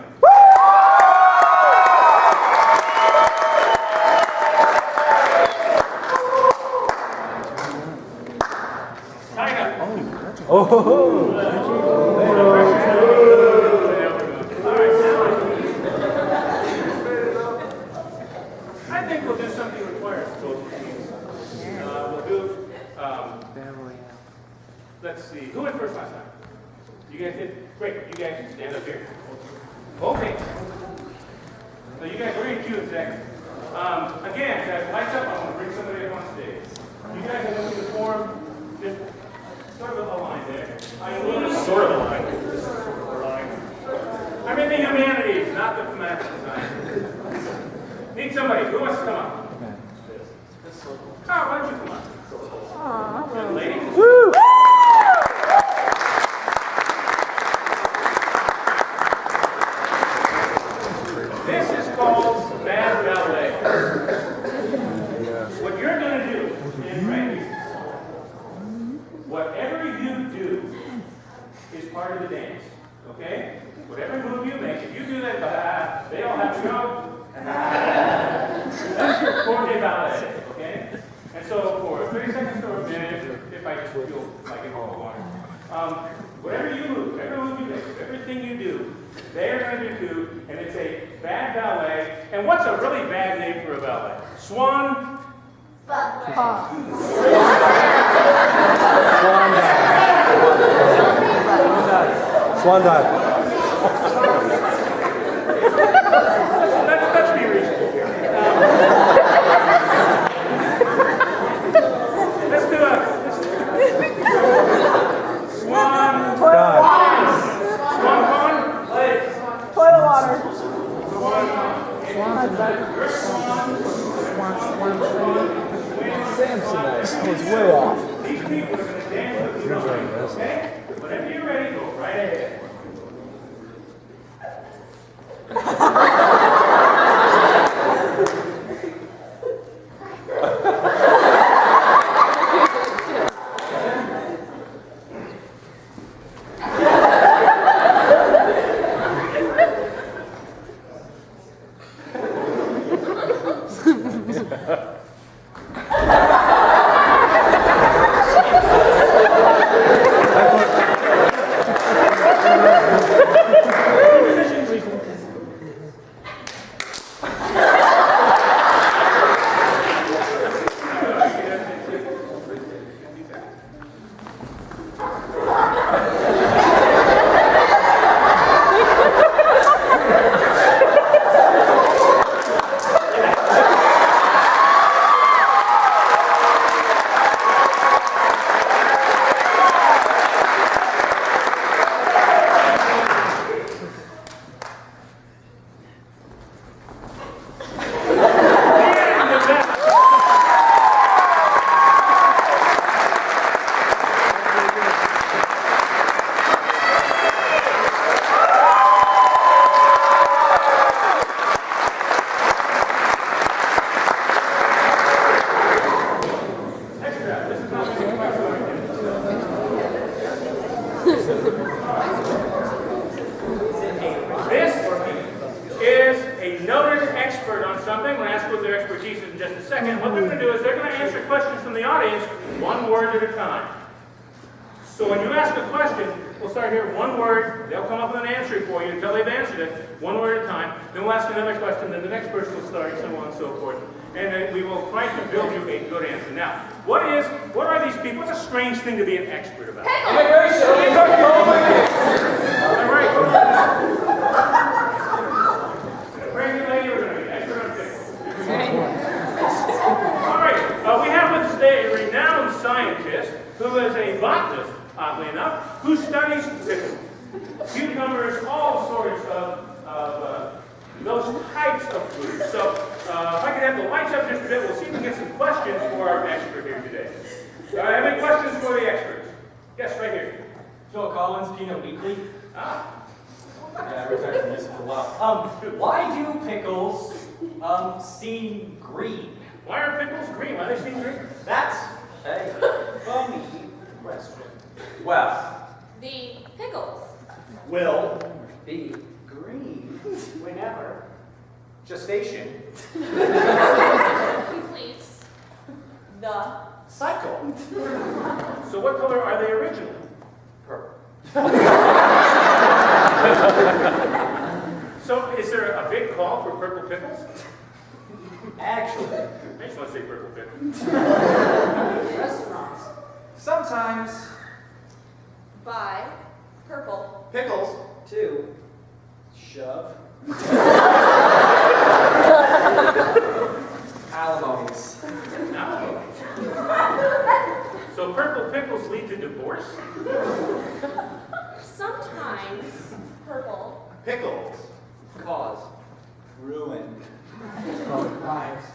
I think we'll do something required for both teams. We'll do, let's see, who went first last time? You guys did? Great, you guys can stand up here. Okay. So you guys, we're going to cue in a second. Again, guys, lights up, I'm going to bring somebody up on stage. You guys are looking to form just sort of a line there. Sort of a line. This is sort of a line. I'm in the humanities, not the thematic design. Need somebody. Who wants to come up? Oh, why don't you come up? Aww. Ladies? Woo! This is called bad ballet. What you're going to do in practice of the dance. Okay? Whatever move you make, if you do that, they all have to go. That's your four-day ballet, okay? And so for 30 seconds or a minute, if I just feel like in all the water, whatever you move, whatever move you make, everything you do, they are going to do too, and it's a bad ballet. And what's a really bad name for a ballet? Swan? Swan dive. Let's be reasonable here. Let's do a swan Dive. Swan pond? Toilet water. Samsonite. That was way off. These people are going to dance with you, okay? Whenever you're ready, go right ahead. Why do pickles seem green? Why are pickles green? Why do they seem green? That's a funny question. Well, The pickles. will be green whenever gestation Completes the cycle. So what color are they originally? Purple. So is there a big call for purple pickles? Actually, I just want to say purple pickles. Restaurants. sometimes by purple. pickles too. Shove. Alimonies. No. So purple pickles lead to divorce? Sometimes purple. Pickles cause ruin. Lives.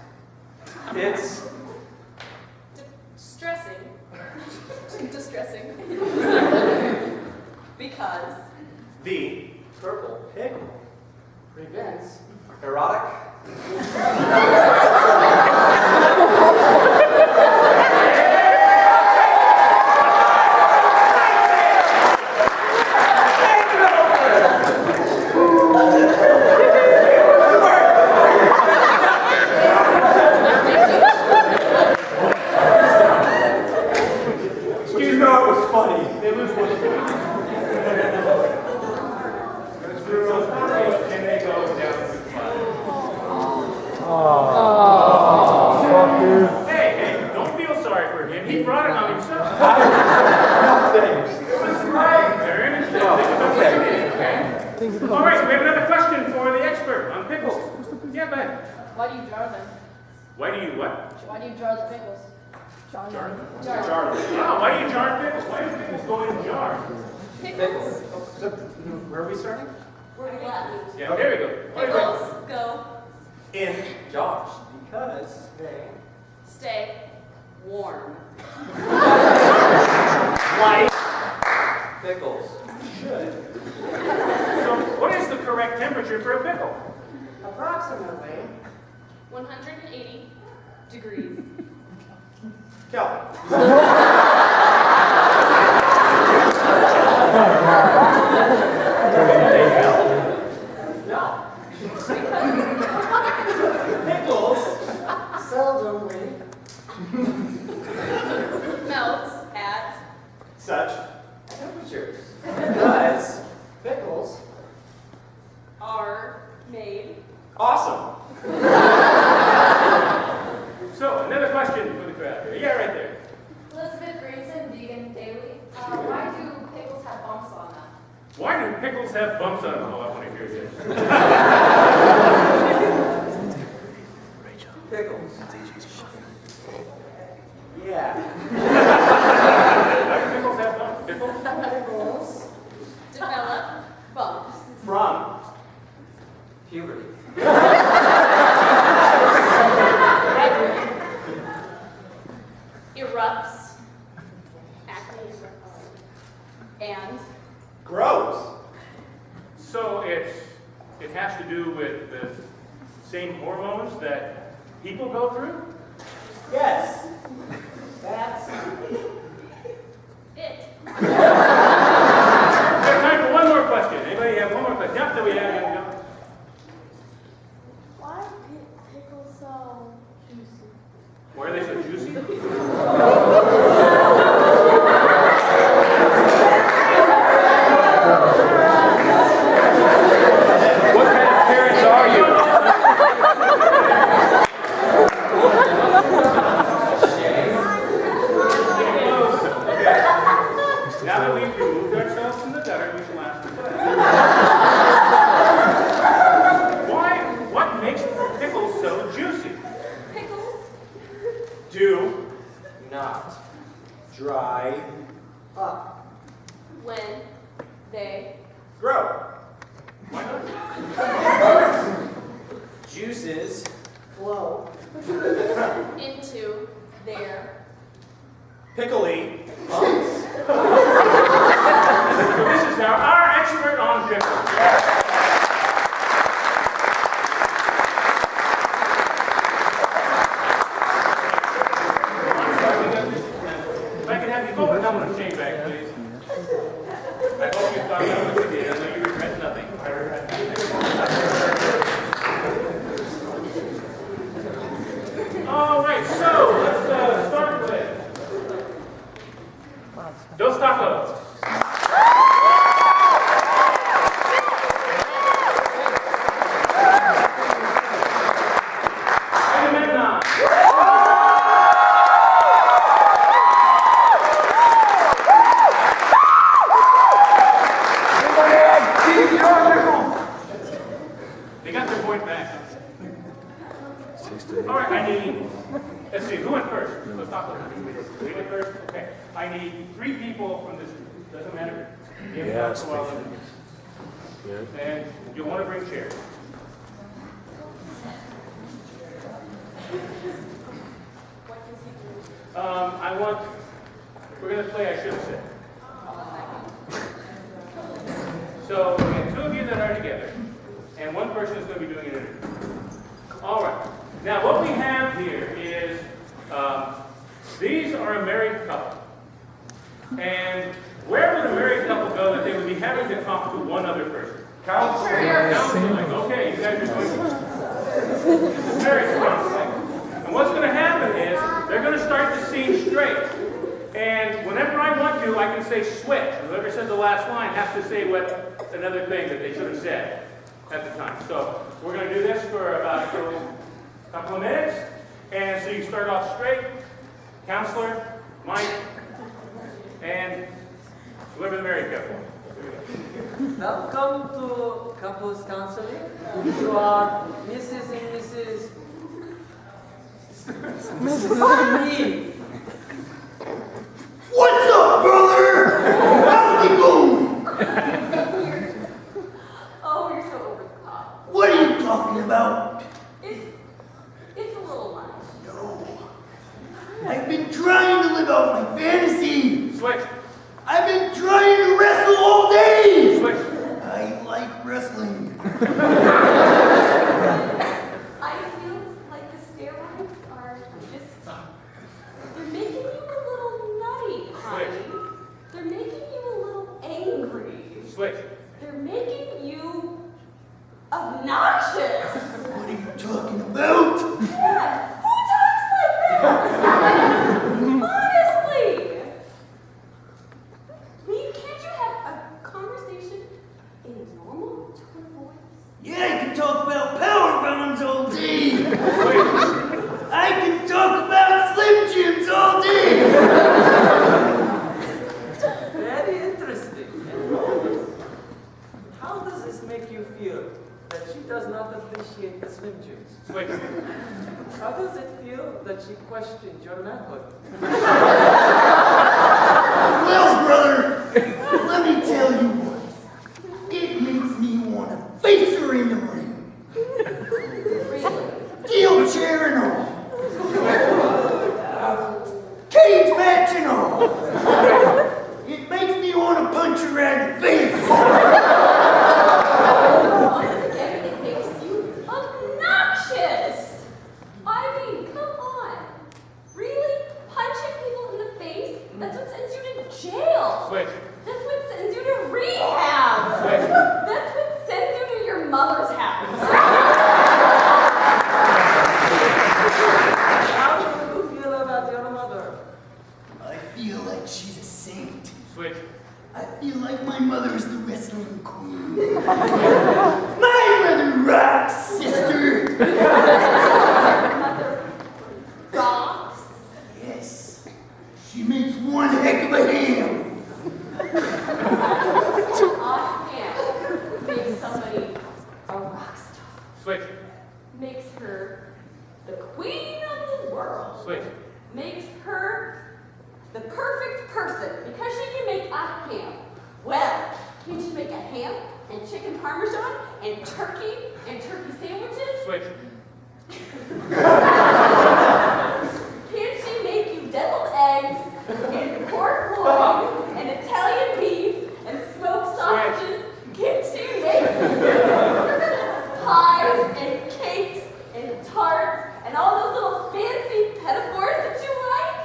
It's Distressing. Because the purple pickle prevents erotic. for the point. And they go down to 5. Hey, don't feel sorry for him. He brought it on himself. All right, so we have another question for the expert on pickles. Yeah, go ahead. Why do you jar them? Why do you what? Why do you jar the pickles? Jar. Oh, why do you jar pickles? Why do pickles go in jars? Pickles. So, where are we starting? Where we left. Yeah, there we go. Pickles go. In jars. Because they Stay warm. like pickles should. So, what is the correct temperature for a pickle? Approximately. 180 degrees. Kelvin. No. Pickles Seldomly. Melts at such temperatures. Because pickles are made. awesome. So, another question for the crowd here. Yeah, right there. Elizabeth Grayson, vegan daily. Why do pickles have bumps on them? Why do pickles have bumps on them? Oh, I want to hear this. Pickles. Yeah. Why do pickles have bumps? Pickles? Pickles. Develop bumps. From puberty. Erupts. Acne erupts. And Grows. So it has to do with the same hormones that people go through? Yes. That's it. We have time for one more question. Anybody have one more question? Yep, that we have. Why are pickles so juicy? Why are they so juicy? What kind of parents are you? Now that we've removed ourselves from the gutter, we can ask the question. What makes pickles so juicy? Pickles Do not dry up. when they grow. Why not? Juices Flow. into their pickly bumps. So this is now our expert on pickles. If I can have you go with someone to change back, please. I hope you found out what you did. I know you regret nothing. I regret nothing. All right, so let's start with Dos Tacos. Agamemnon. They got their point back. All right, I need, let's see, who went first? Let's talk about it. We went first? Okay. I need 3 people from this group. Doesn't matter. Yes, Good. And you'll want to bring chairs. We're going to play I Should Have Said. So we have 2 of you that are together, and 1 person is going to be doing an interview. All right. Now what we have here is, these are a married couple. And where would a married couple go that they would be having to talk to one other person? Counseling. Counseling. Okay, you guys are doing this. This is very counseling. And what's going to happen is they're going to start the scene straight. And whenever I want of you, I can say switch. Whoever said the last line has to say what another thing that they should have said at the time. So we're going to do this for about a couple of minutes. And so you start off straight, counselor, Mike, and whoever the married couple. Welcome to couples counseling. You are Mrs. and Mrs. Eve. What's up, brother? How's it going? Oh, you're so over the top. What are you talking about? It's a little much. No. I've been trying to live out my fantasy. Switch. I've been trying to wrestle all day. Switch. I like wrestling. I feel like the steroids are just, they're making you a little nutty, honey. They're making you a little angry. Switch. They're making you obnoxious. What are you talking about? Yeah, who talks like that? Honestly. Can't you have a conversation in a normal tone of voice? Yeah, I can talk about power bombs all day. I can talk about Slim Jims all day. Very interesting. How does this make you feel that she does not appreciate the Slim Jims? Switch. How does it feel that she questioned your manhood? Well, brother, let me tell you what. It makes me want to face her in the ring. Steel chair and all. Cage match and all. It makes me want to punch her in the face. It makes you obnoxious. I mean, come on. Really? Punching people in the face? That's what sends you to jail. Switch. That's what sends you to rehab. Switch. That's what sends you to your mother's house. How do you feel about your mother? I feel like she's a saint. Switch. I feel like my mother is the wrestling queen. My mother rocks, sister. Mother rocks. Yes, she makes one heck of a ham. A ham makes somebody a rock star. Switch. Makes her the queen of the world. Switch. Makes her the perfect person because she can make a ham. Well, can she make a ham and chicken parmesan and turkey sandwiches? Switch. Can she make you deviled eggs and pork loin and Italian beef and smoked sausages? Can she make pies and cakes and tarts and all those little fancy metaphors that you like?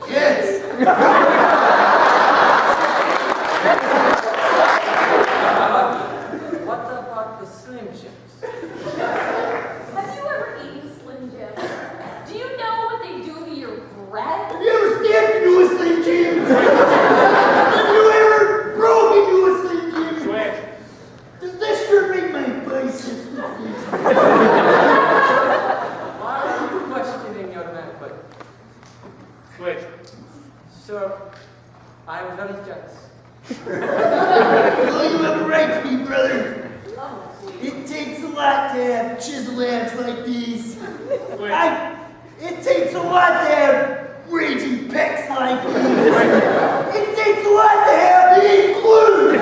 Yes. What about the Slim Jims? Have you ever eaten Slim Jim? Do you know what they do to your breath? Have you ever stepped into a Slim Jim? Have you ever broke into a Slim Jim? Switch. Does this shirt make my biceps look good? Why are you questioning your manhood? Switch. Sir, I'm very jealous. Well, you have a right to be, brother. Oh, please. It takes a lot to have chisel abs like these. Switch. It takes a lot to have raging pecs like these. It takes a lot to have these glutes.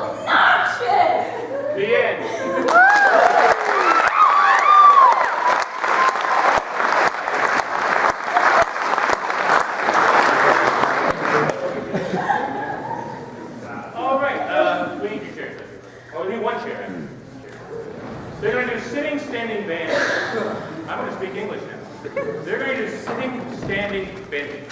Obnoxious! The end. All right, we need two chairs. Oh, we need one chair. They're going to do sitting, standing, bending. I'm going to speak English now. They're going to do sitting, standing, bending.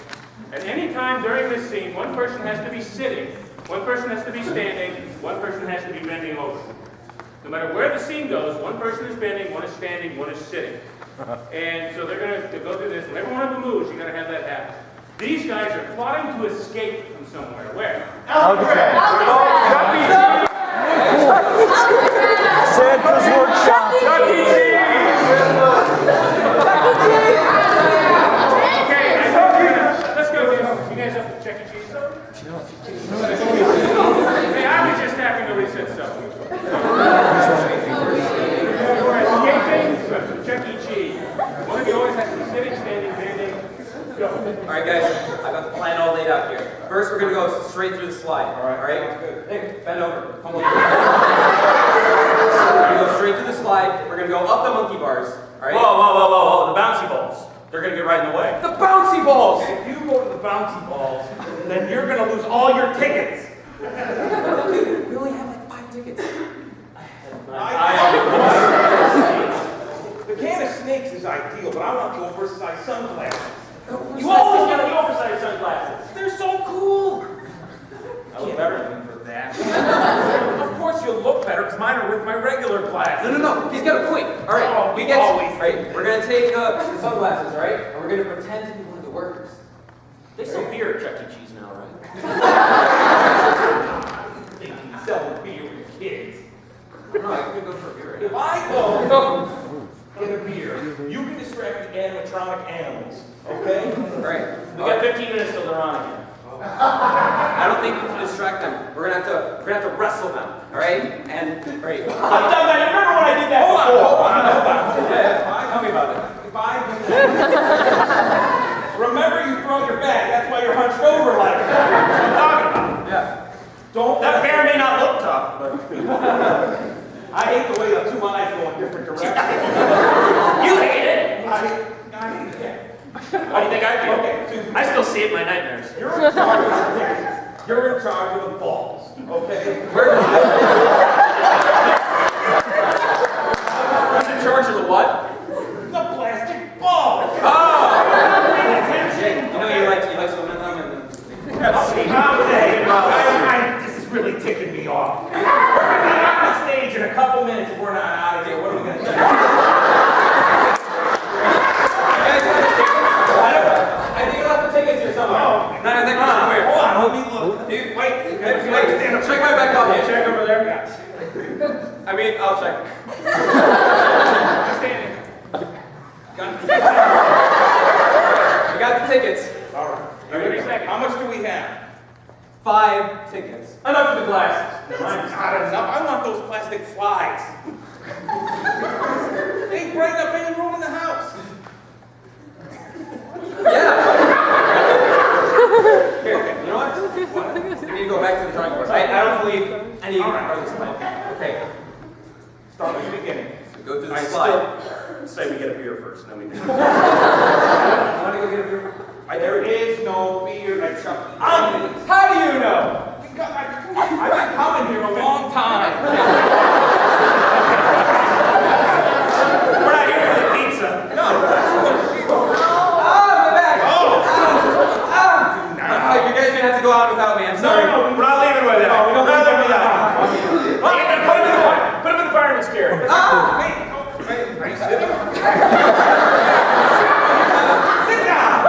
At any time during this scene, one person has to be sitting One person has to be standing, one person has to be bending over. No matter where the scene goes, one person is bending, one is standing, one is sitting. And so they're going to go through this. Whenever one of them moves, you're going to have that happen. These guys are plotting to escape from somewhere. Where? Santa's workshop. Okay, I told you. Let's go. You guys up to Chuck E. Cheese? Hey, I was just happy nobody said so. We're escaping from Chuck E. Cheese. One of you always has to be sitting, standing, bending. Go. All right, guys, I've got the plan all laid out here. First, we're going to go straight through the slide. All right? Hey, bend over. Come on. We're going to go straight through the slide. We're going to go up the monkey bars. All right? Whoa. The bouncy balls. They're going to get right in the way. The bouncy balls! If you go to the bouncy balls, then you're going to lose all your tickets. We only have like 5 tickets. The can of snakes is ideal, but I want the oversized sunglasses. You always get the oversized sunglasses. They're so cool. I look better than you for that. Of course you'll look better, because mine are with my regular glasses. No. He's got a point. All right, Oh, we get. always. All right, we're gonna take the sunglasses, all right, and we're gonna pretend to be one of the workers. They sell beer at Chuck E. Cheese now, right? They can sell beer with kids. No, I can go for a beer right If now. I go get a beer, you can distract the animatronic animals, okay? All right, We got 15 minutes till they're on again. I don't think we can distract them. We're gonna have to wrestle them, all right? And all right. I've done that. You remember when I did that? Hold on. Yeah, tell me about it. If I do that, remember you throw your bag. That's why you're hunched over like that. That's what I'm talking about. Yeah. Don't. That bear may not look tough, but I hate the way the two eyes go in different directions. You hate it. I hate it. How do you think I feel? Okay, I still see it in my nightmares. you're in charge of the tickets. You're in charge of the balls, okay? Who's in charge of the what? The plastic balls. Oh! Jake, you know you like swimming in them and This is really ticking me off. We're on the stage in a couple minutes if we're not out of here. What are we going to do? I think you'll have to take us here somewhere. Oh. No, I think we're somewhere. Hold on, let me look. Dude, wait, stand up. Check my back pocket. Check over there. I mean, I'll check. Standing. We got the tickets. All right. 30 seconds. How much do we have? 5 tickets. Enough of the glasses. That's not enough. I want those plastic flies. They ain't brighten up any room in the house. Yeah. Here, you know what? We need to go back to the drawing board. I don't believe any of you are this plan. Okay. Start at the beginning. So go through the I slide. Say we get a beer first, and then we do. You want to go get a beer? There is no beer at Chuck E. How do you know? Because I've been coming here a long time. We're not here for the pizza. No. My back! Oh. You guys are gonna have to go out without me. I'm sorry. No, we're not leaving with it. No, we don't We're not leave leaving with that. that. Put him in the fireman's chair. Wait. Are you sitting? Sit down.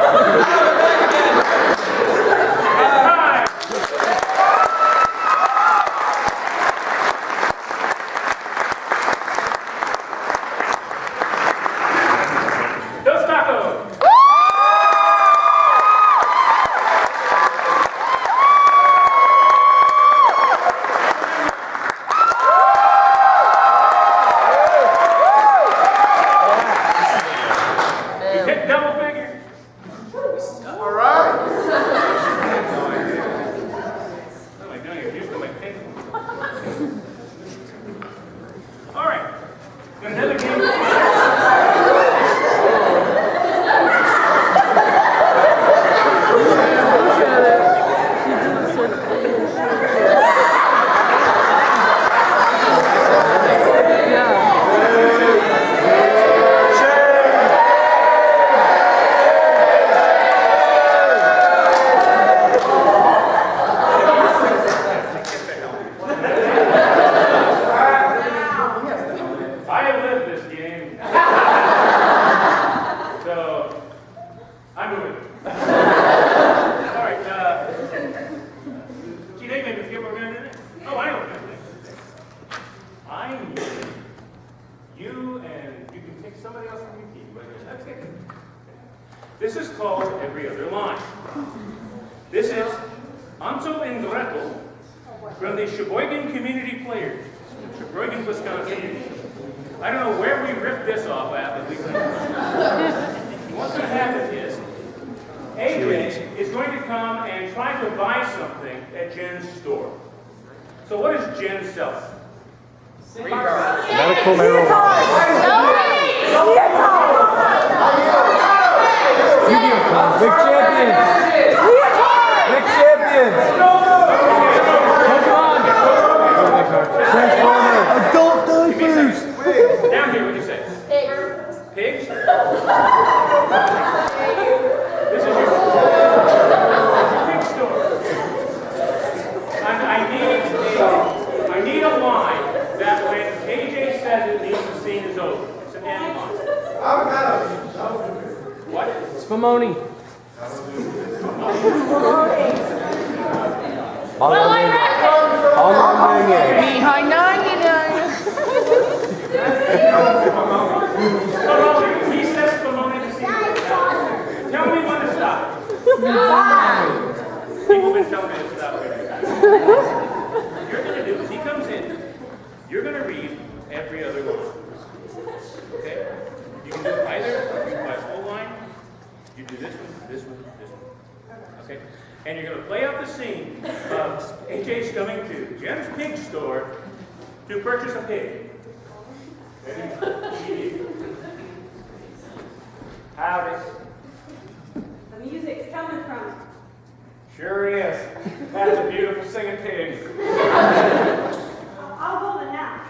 Dos tacos. This is Ansel and Gretel from the Sheboygan Community Players, Sheboygan, Wisconsin. I don't know where we ripped this off at, but we couldn't. What's going to happen is, AJ is going to come and try to buy something at Jen's store. So what is Jen selling? Medical marijuana. Big champion. Big champion. Transformer. Adult diapers. Down here, what do you say? Pigs. Pigs? This is your pig store. And I need a line that when KJ says it means the scene is over. It's an end line. What? Spumoni. Behind 99. Spumoni. He says Spumoni to see. Tell me when to stop. People have been telling me to stop. What you're going to do is he comes in, you're going to read every other line. Okay? You can do either, you can buy a whole line, you do this one, this one, this one. Okay? And you're going to play out the scene of AJ's coming to Jen's pig store to purchase a pig. Ready? Howdy. The music's coming from. Sure is. That's a beautiful singing pig. I'll hold it now.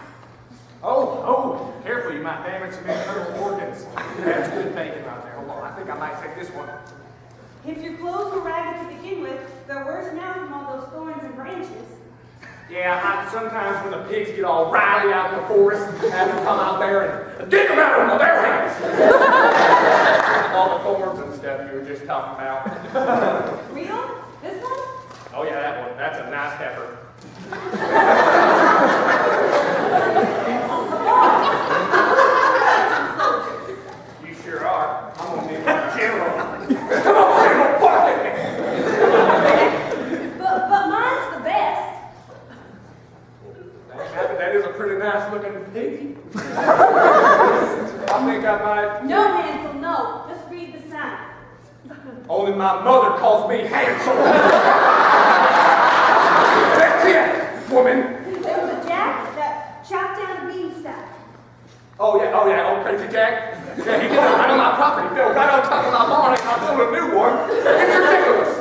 Oh, careful, you might damage some internal organs. That's good bacon out there. Hold on, I think I might take this one. If your clothes were ragged to begin with, they're worse now from all those thorns and branches. Yeah, sometimes when the pigs get all riley out in the forest, have them come out there and dig them out with their hands. All the thorns and stuff you were just talking about. Real? This one? Oh yeah, that one. That's a nice heifer. You sure are. I'm gonna be a general. Come on, General, bark at me. But mine's the best. That is a pretty nice looking piggy. I think I might. No, Hansel, no. Just read the sign. Only my mother calls me handsome. That's it, woman. There was a jack that chopped down a beanstalk. Oh yeah, old crazy Jack. Yeah, he did that right on my property, Phil, right on top of my barn, and I'll build a new one. It's ridiculous.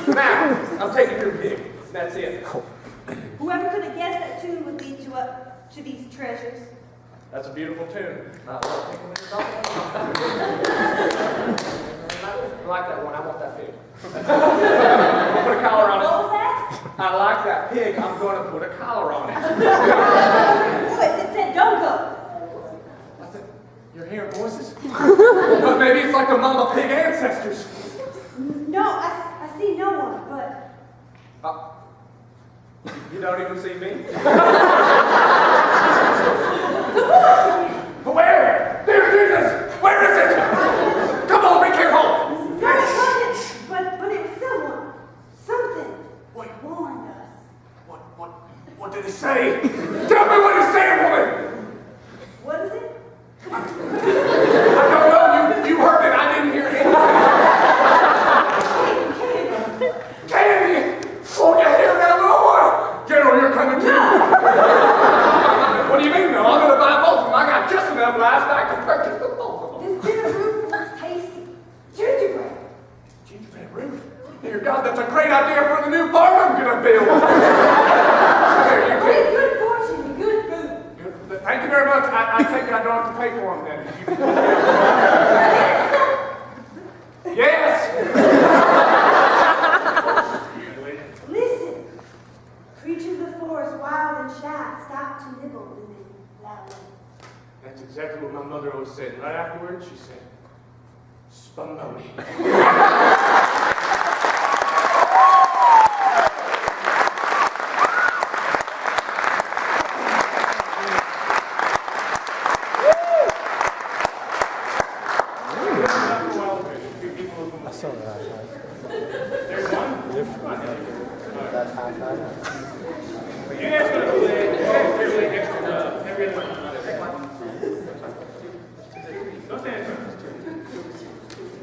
Now, I'm taking your pig. That's it. Whoever could have guessed that tune would lead to these treasures. That's a beautiful tune. I like that one. I want that pig. I'm gonna put a collar on it. What was that? I like that pig. I'm going to put a collar on it. Voice, it said don't go. What's it? You're hearing voices? But maybe it's like the mama pig ancestors. No, I see no one, but... You don't even see me? The Where? Dear Jesus! Where is it? Come on, be careful! No, it wasn't, but it was someone. Something. What warned us. What did he say? Tell me what he said, woman! What is it? I don't know. You heard it. I didn't hear anything. Candy! Oh, you hear that, Lord? General, you're coming too. What do you mean, no? I'm going to buy both of them. I got just enough last night to purchase them both of them. This bitter root looks tasty. Gingerbread. Gingerbread roof? Dear God, that's a great idea for the new barn I'm going to build. There, you Great can. good fortune and good food. Thank you very much. I think I don't have to pay for them then. Yes! Listen. Creatures of the forest, wild and shy, stop to nibble and then loudly. That's exactly what my mother always said. And right afterwards, she said, Spumoni. There's one. You guys gonna do it? You guys are really extra heavy on the Don't stand firm.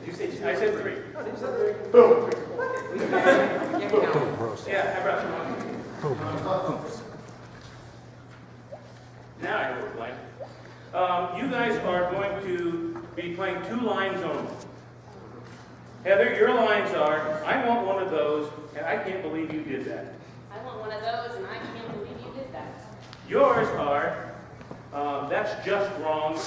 Did you say I said 3. Oh, did you say 3? Boom. Yeah, I brought some on. Now I know what we're playing. You guys are going to be playing 2 lines only. Heather, your lines are, I want one of those, and I can't believe you did that. I want one of those, and I can't believe you did that. Yours are, that's just wrong,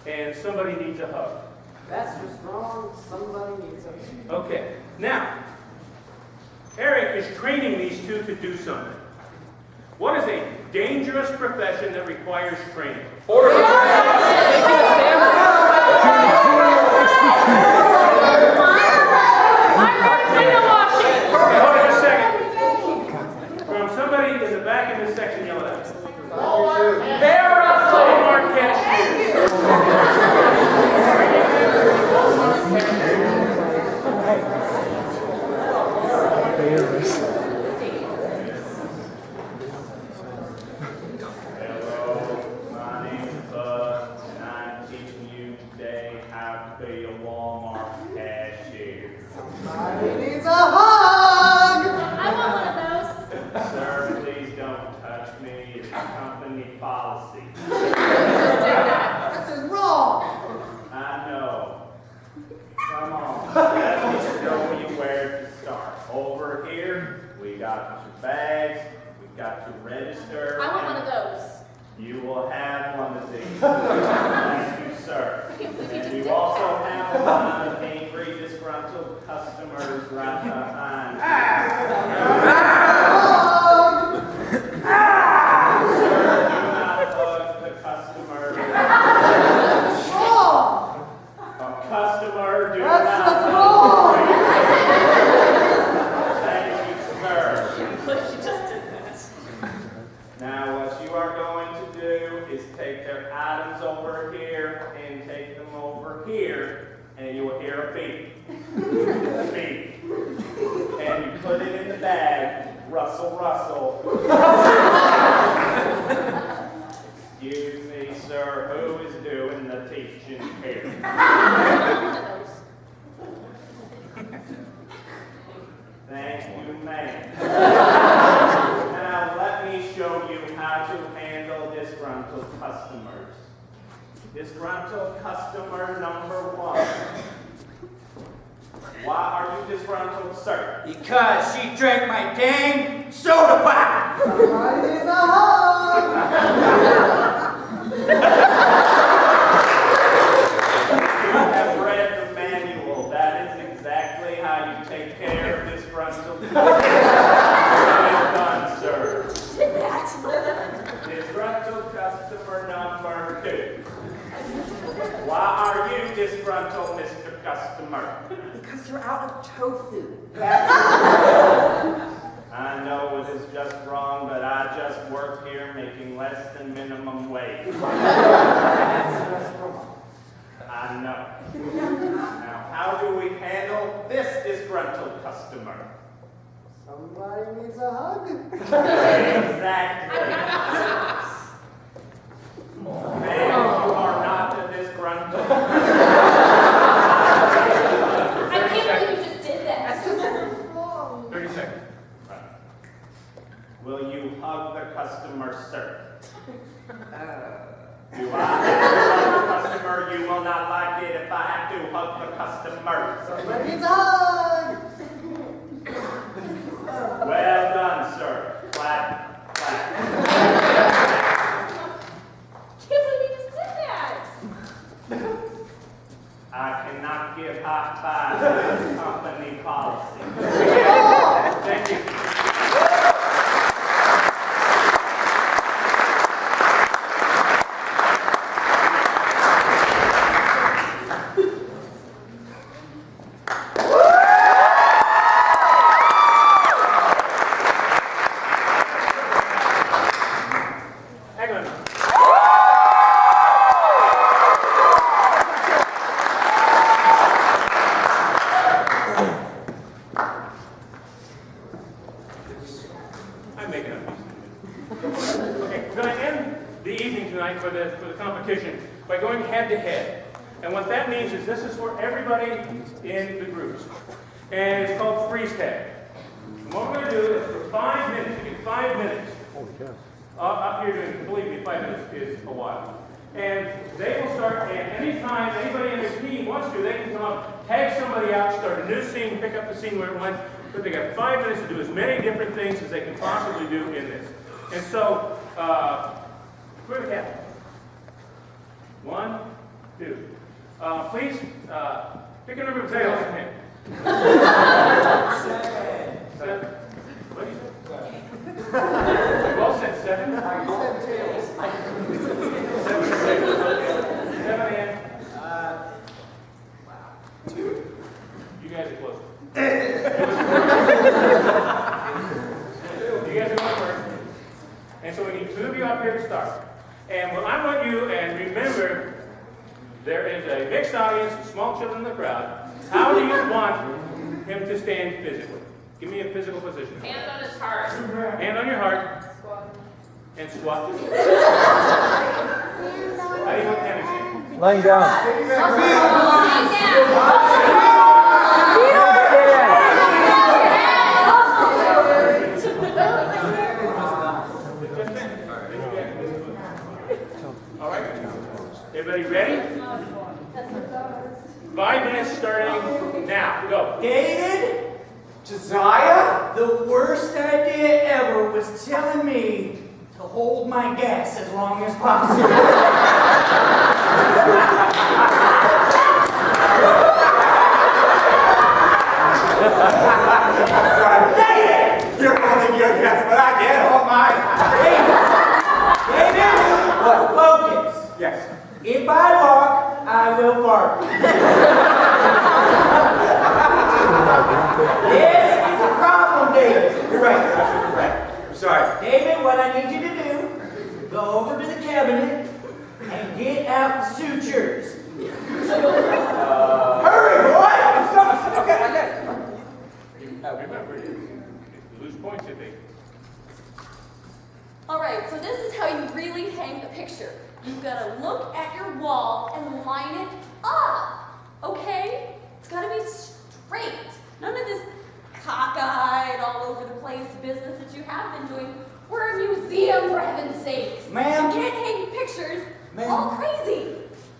and somebody needs a hug. That's just wrong. Somebody needs it. Okay, now, Erik is training these 2 to do something. What is a dangerous profession that requires training? Hold on a second. From somebody in the back of this section, yell it out. Bear Russell! Walmart cashier. Hello, my name is Bud, and I'm teaching you today how to be a Walmart cashier. Somebody needs a hug! I want one of those. Sir, please don't touch me. It's company policy. This is wrong! I know. Come on. Let me show you where to start. Over here, we got your bags. We've got your register. I want one of those. You will have one of these. Thank you, sir. And you also have one of angry, disgruntled customers right behind you. Sir, do not hug the customer. A customer, do not hug. Thank you, sir. She just did that. Now, what you are going to do is take their items over here and take them over here, and you will hear a beep. A beep. And you put it in the bag. Rustle, rustle. Excuse me, sir. Who is doing the teaching here? Thank you, ma'am. Now, let me show you how to handle disgruntled customers. Disgruntled customer number 1. Why are you disgruntled, sir? Because she drank my dang soda pop! Somebody needs a hug! You have read the manual. That is exactly how you take care of disgruntled customers. Well done, sir. Disgruntled customer number 2. Why are you disgruntled, Mr. Customer? Because you're out of tofu. I know it is just wrong, but I just work here making less than minimum wage. I know. Now, how do we handle this disgruntled customer? Somebody needs a hug? Exactly. Man, you are not a disgruntled. I can't believe you just did that. 30 seconds. Right. Will you hug the customer, sir? Do I have to hug the customer? You will not like it if I have to hug the customer. Somebody needs a hug! Well done, sir. Clap, clap. I can't believe you just did that. I cannot give high fives. That is company policy. Thank you. I'm making up. Okay, we're going to end the evening tonight for the competition by going head to head. And what that means is this is for everybody in the groups. And it's called freeze tag. And what we're going to do is for 5 minutes, you get 5 minutes. Up here, believe me, 5 minutes is a while. And they will start, and anytime anybody in their team wants to, they can come up, tag somebody out, start a new scene, pick up the scene where it went. But they got 5 minutes to do as many different things as they can possibly do in this. And so, where are the captains? 1, 2. Please, pick a number of tails in hand. 7. What did you say? 7. You all said 7? I said tails. 7 and? 2. You guys are close. You guys are going first. And so we need 2 of you up here to start. And what I want you, and remember, there is a mixed audience, small children in the crowd. How do you want him to stand physically? Give me a physical position. Hand on his heart. Hand on your heart. Squat. And squat. How do you want the hand to stand? Lying down. All right. Everybody ready? 5 minutes starting now. Go. David, Josiah, the worst idea ever was telling me to hold my gas as long as possible. David, you're holding your gas, but I can't hold mine. David, what? Focus. Yes. If I walk, I will fart. This is a problem, David. You're right. You're absolutely right. I'm sorry. David, what I need you to do, go over to the cabinet and get out the sutures. Hurry, boy! I'm sorry. Okay, I get it. Remember, you lose points if they... All right, so this is how you really hang the picture. You've got to look at your wall and line it up, okay? It's got to be straight. None of this cockeyed, all over the place business that you have been doing. We're a museum, for heaven's sakes. Ma'am. You can't hang pictures all crazy.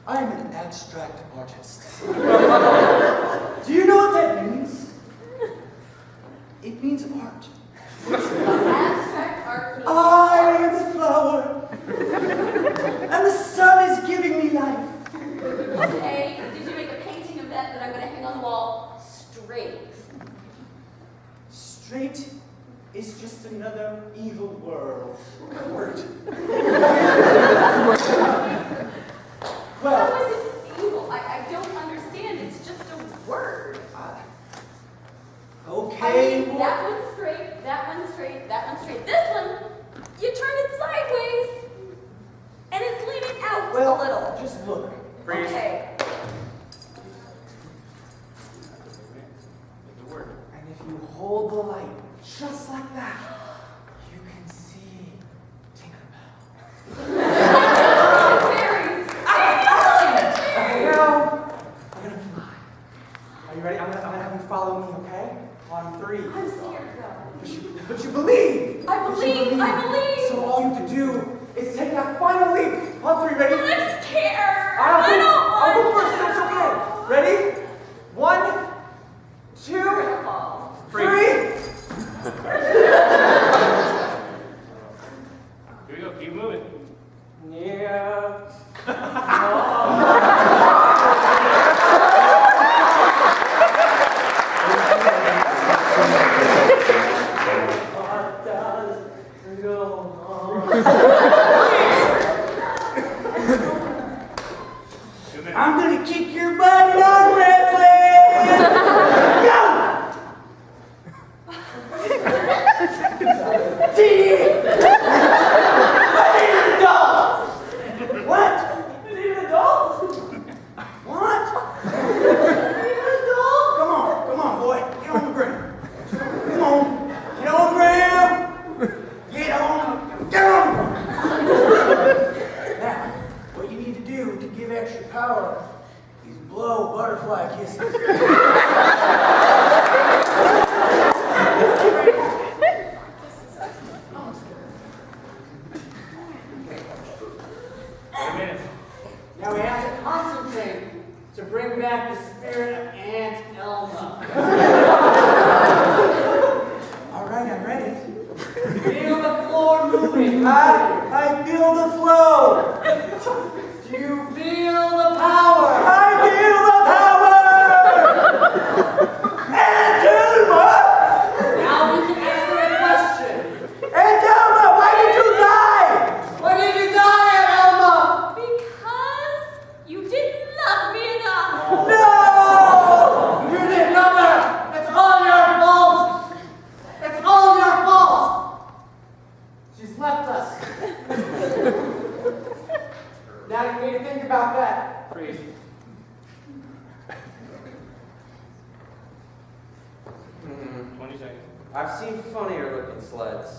I'm an abstract artist. Do you know what that means? It means art. Abstract art means I am a flower, and the sun is giving me life. Okay, did you make a painting of that I'm going to hang on the wall straight? Straight is just another evil word. How is it evil? I don't understand. It's just a word. Okay. I mean, that one's straight, that one's straight, that one's straight. This one, you turn it sideways, and it's leaning out a little. Just look. Freeze. Okay. And if you hold the light just like that, you can see Tinkerbell. Fairies. Now, I'm gonna fly. Are you ready? I'm gonna have you follow me, okay? On 3. I'm scared though. But you believe. I believe. So all you have to do is take that final leap. On 3, ready? But I'm scared. I'll I don't go want first. It's okay. Ready? 1, 2, 3. Here we go. Keep moving. Yeah. I'm gonna I feel the flow. Do you feel the power? I feel the power! And Dilma! Now we can answer a question. And Dilma, why did you die? Why did you die, Elma? Because you didn't love me enough. No! You didn't love her! It's all your fault! It's all your fault! She's left us. Now you need to think about that. Freeze. Hmm. 20 seconds. I've seen funnier looking sleds.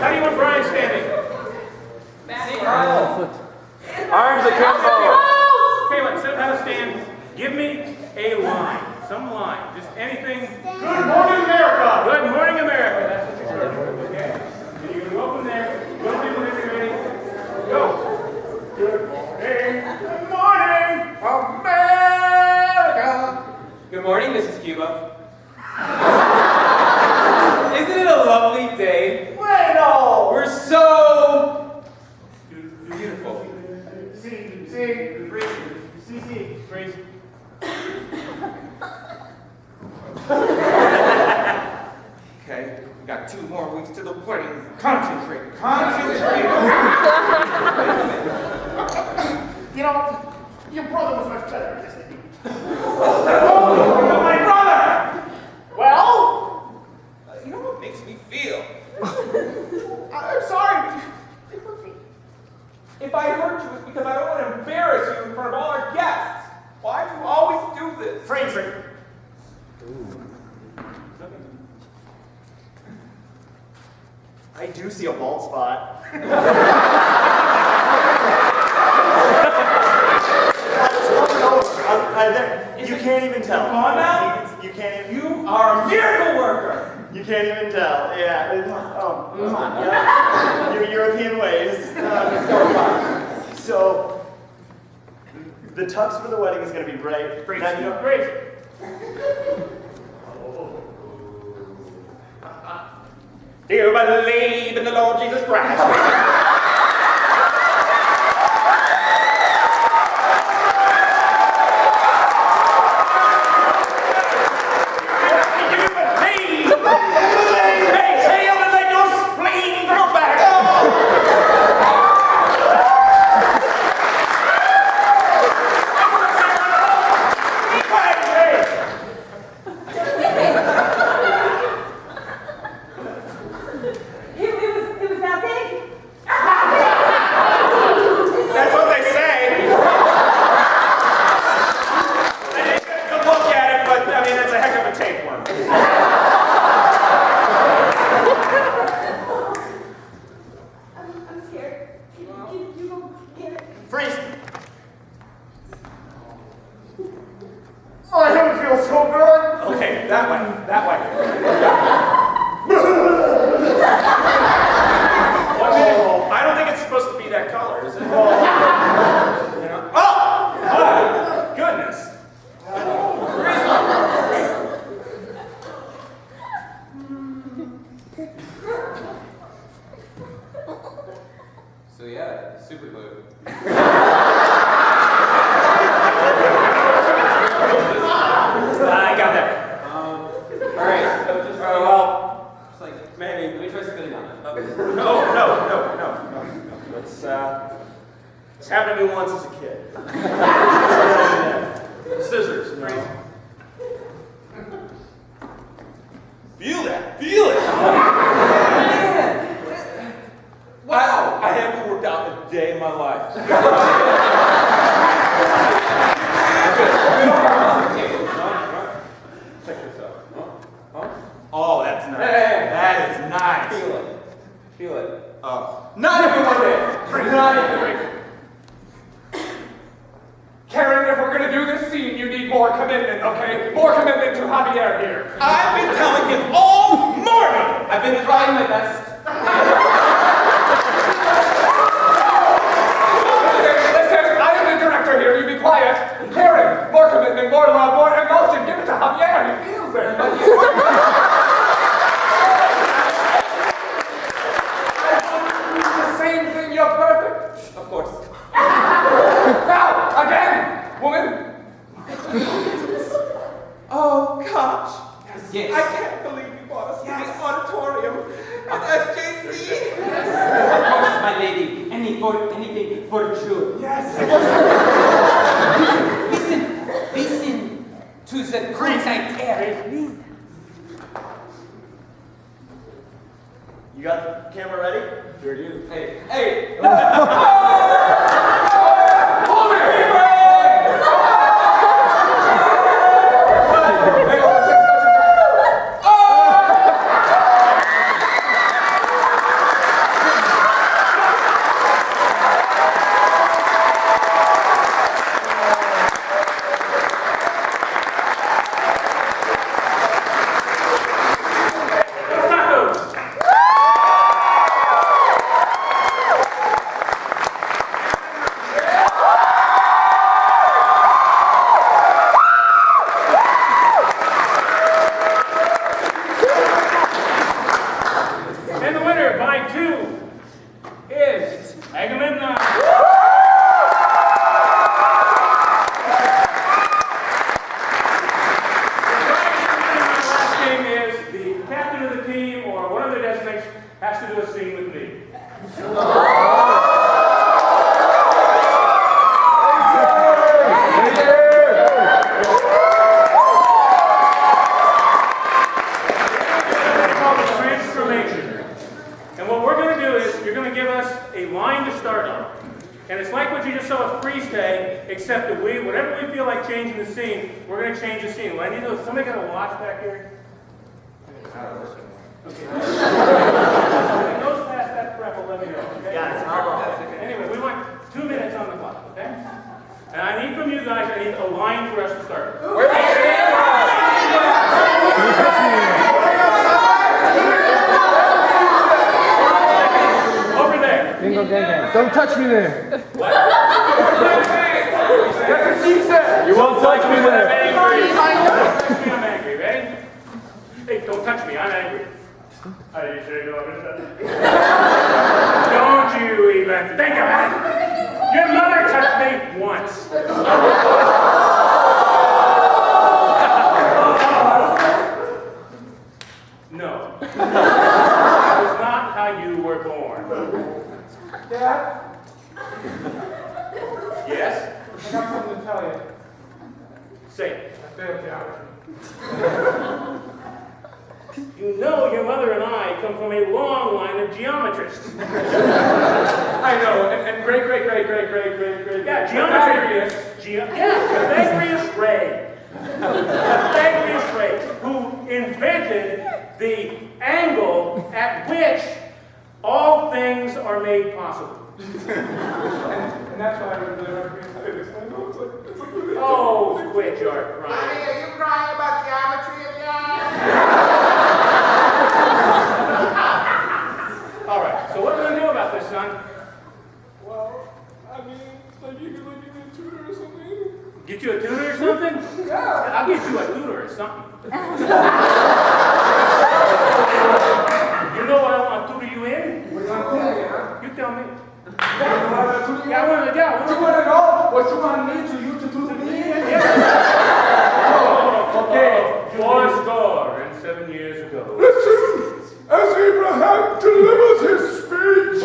How do you want Brian standing? Arms akimbo. Okay, look, instead of how to stand, give me a line. Some line. Just anything. Good morning, America! Good morning, America. That's what you're doing. Okay. So you can go from there. Go to when you're ready. Go. Good morning. Good morning, America. Good morning, Mrs. Cuba. Isn't it a lovely day? Bueno! We're so beautiful. Freeze. Okay, we got 2 more weeks to the wedding. Concentrate. Concentrate. You know, your brother was much better at this than you. My brother! Well? You know what makes me feel? I'm sorry. If I hurt you, it's because I don't want to embarrass you in front of all our guests. Why do you always do this? Freeze. I do see a bald spot. You can't even tell. Come on now. You can't even. You are a miracle worker. You can't even tell. Yeah. Your European ways. So, the tux for the wedding is going to be bright. Freeze. Now, you know, Freeze. Do you believe in the Lord Jesus Christ? It was that big? That's what they say. I didn't get a good look at it, but I mean, that's a heck of a tapeworm. I'm scared. Can you go get it? freeze. Oh, I don't feel so good. Okay, that way. That way. I don't think it's supposed to be that color, is it? Oh! Goodness! So yeah, super glue. I got that. Alright, so just like maybe let me try spinning on it. No. This happened to me once as a kid. Scissors. No. Feel that. Feel it. Wow. I haven't worked out a day in my life. Check this out. Oh, that's nice. Hey. That is nice. Feel it. Feel it. Oh. Not everyone did. Not everyone. more commitment, okay? More commitment to Javier here. I've been telling him all morning. I've been trying my best. Listen, I am the director here. You be quiet. Karen, more commitment, more love, more emotion. Give it to Javier. He feels it. The same thing. You're perfect. Of course. Now, again, woman. Oh, gosh. Yes. I can't believe you brought us to this auditorium at SJC. Of course, my lady. Anything for sure. Yes. Listen to the great air. You got the camera ready? Sure do. Hey. Hold it! Don't touch me there. What? You won't touch me there. I'm angry. Ready? Hey, don't touch me. I'm angry. Are you sure you know what I'm Don't you even think about it. Your mother touched me once. No. That was not how you were born. Dad? Yes? I got something to tell you. Say it. I failed geometry. You know your mother and I come from a long line of geometrists. I know, and great. Yeah, Pythagoras. Pythagoras Rahe, who invented the angle at which all things are made possible. and that's why I really recommend this. I know it's like Oh, quit your crying. Honey, are you crying about geometry again? All right, so what are we going to do about this, son? Well, I mean, like you could give me a tutor or something. Get you a tutor or something? Yeah. I'll get you a tutor or something. You know what I want to tutor you in? What do you want to tutor me, huh? You tell me. Yeah, I want to tutor you. Yeah, I want to know what you want me to you to tutor me? Okay, 7 years ago. Listen, as Abraham delivers his speech.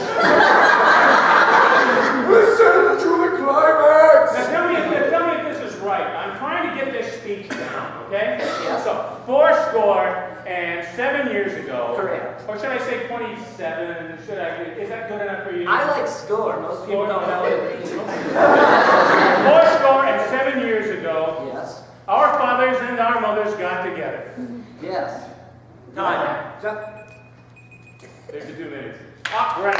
Listen to the climax. Now tell me if this is right. I'm trying to get this speech down, okay? Yeah. So, 7 years ago. Correct. Or should I say 27? Is that good enough for you? I like score. Most people don't know what it means. 7 years ago. Yes. Our fathers and our mothers got together. Yes. Time. There's the 2 minutes. We're at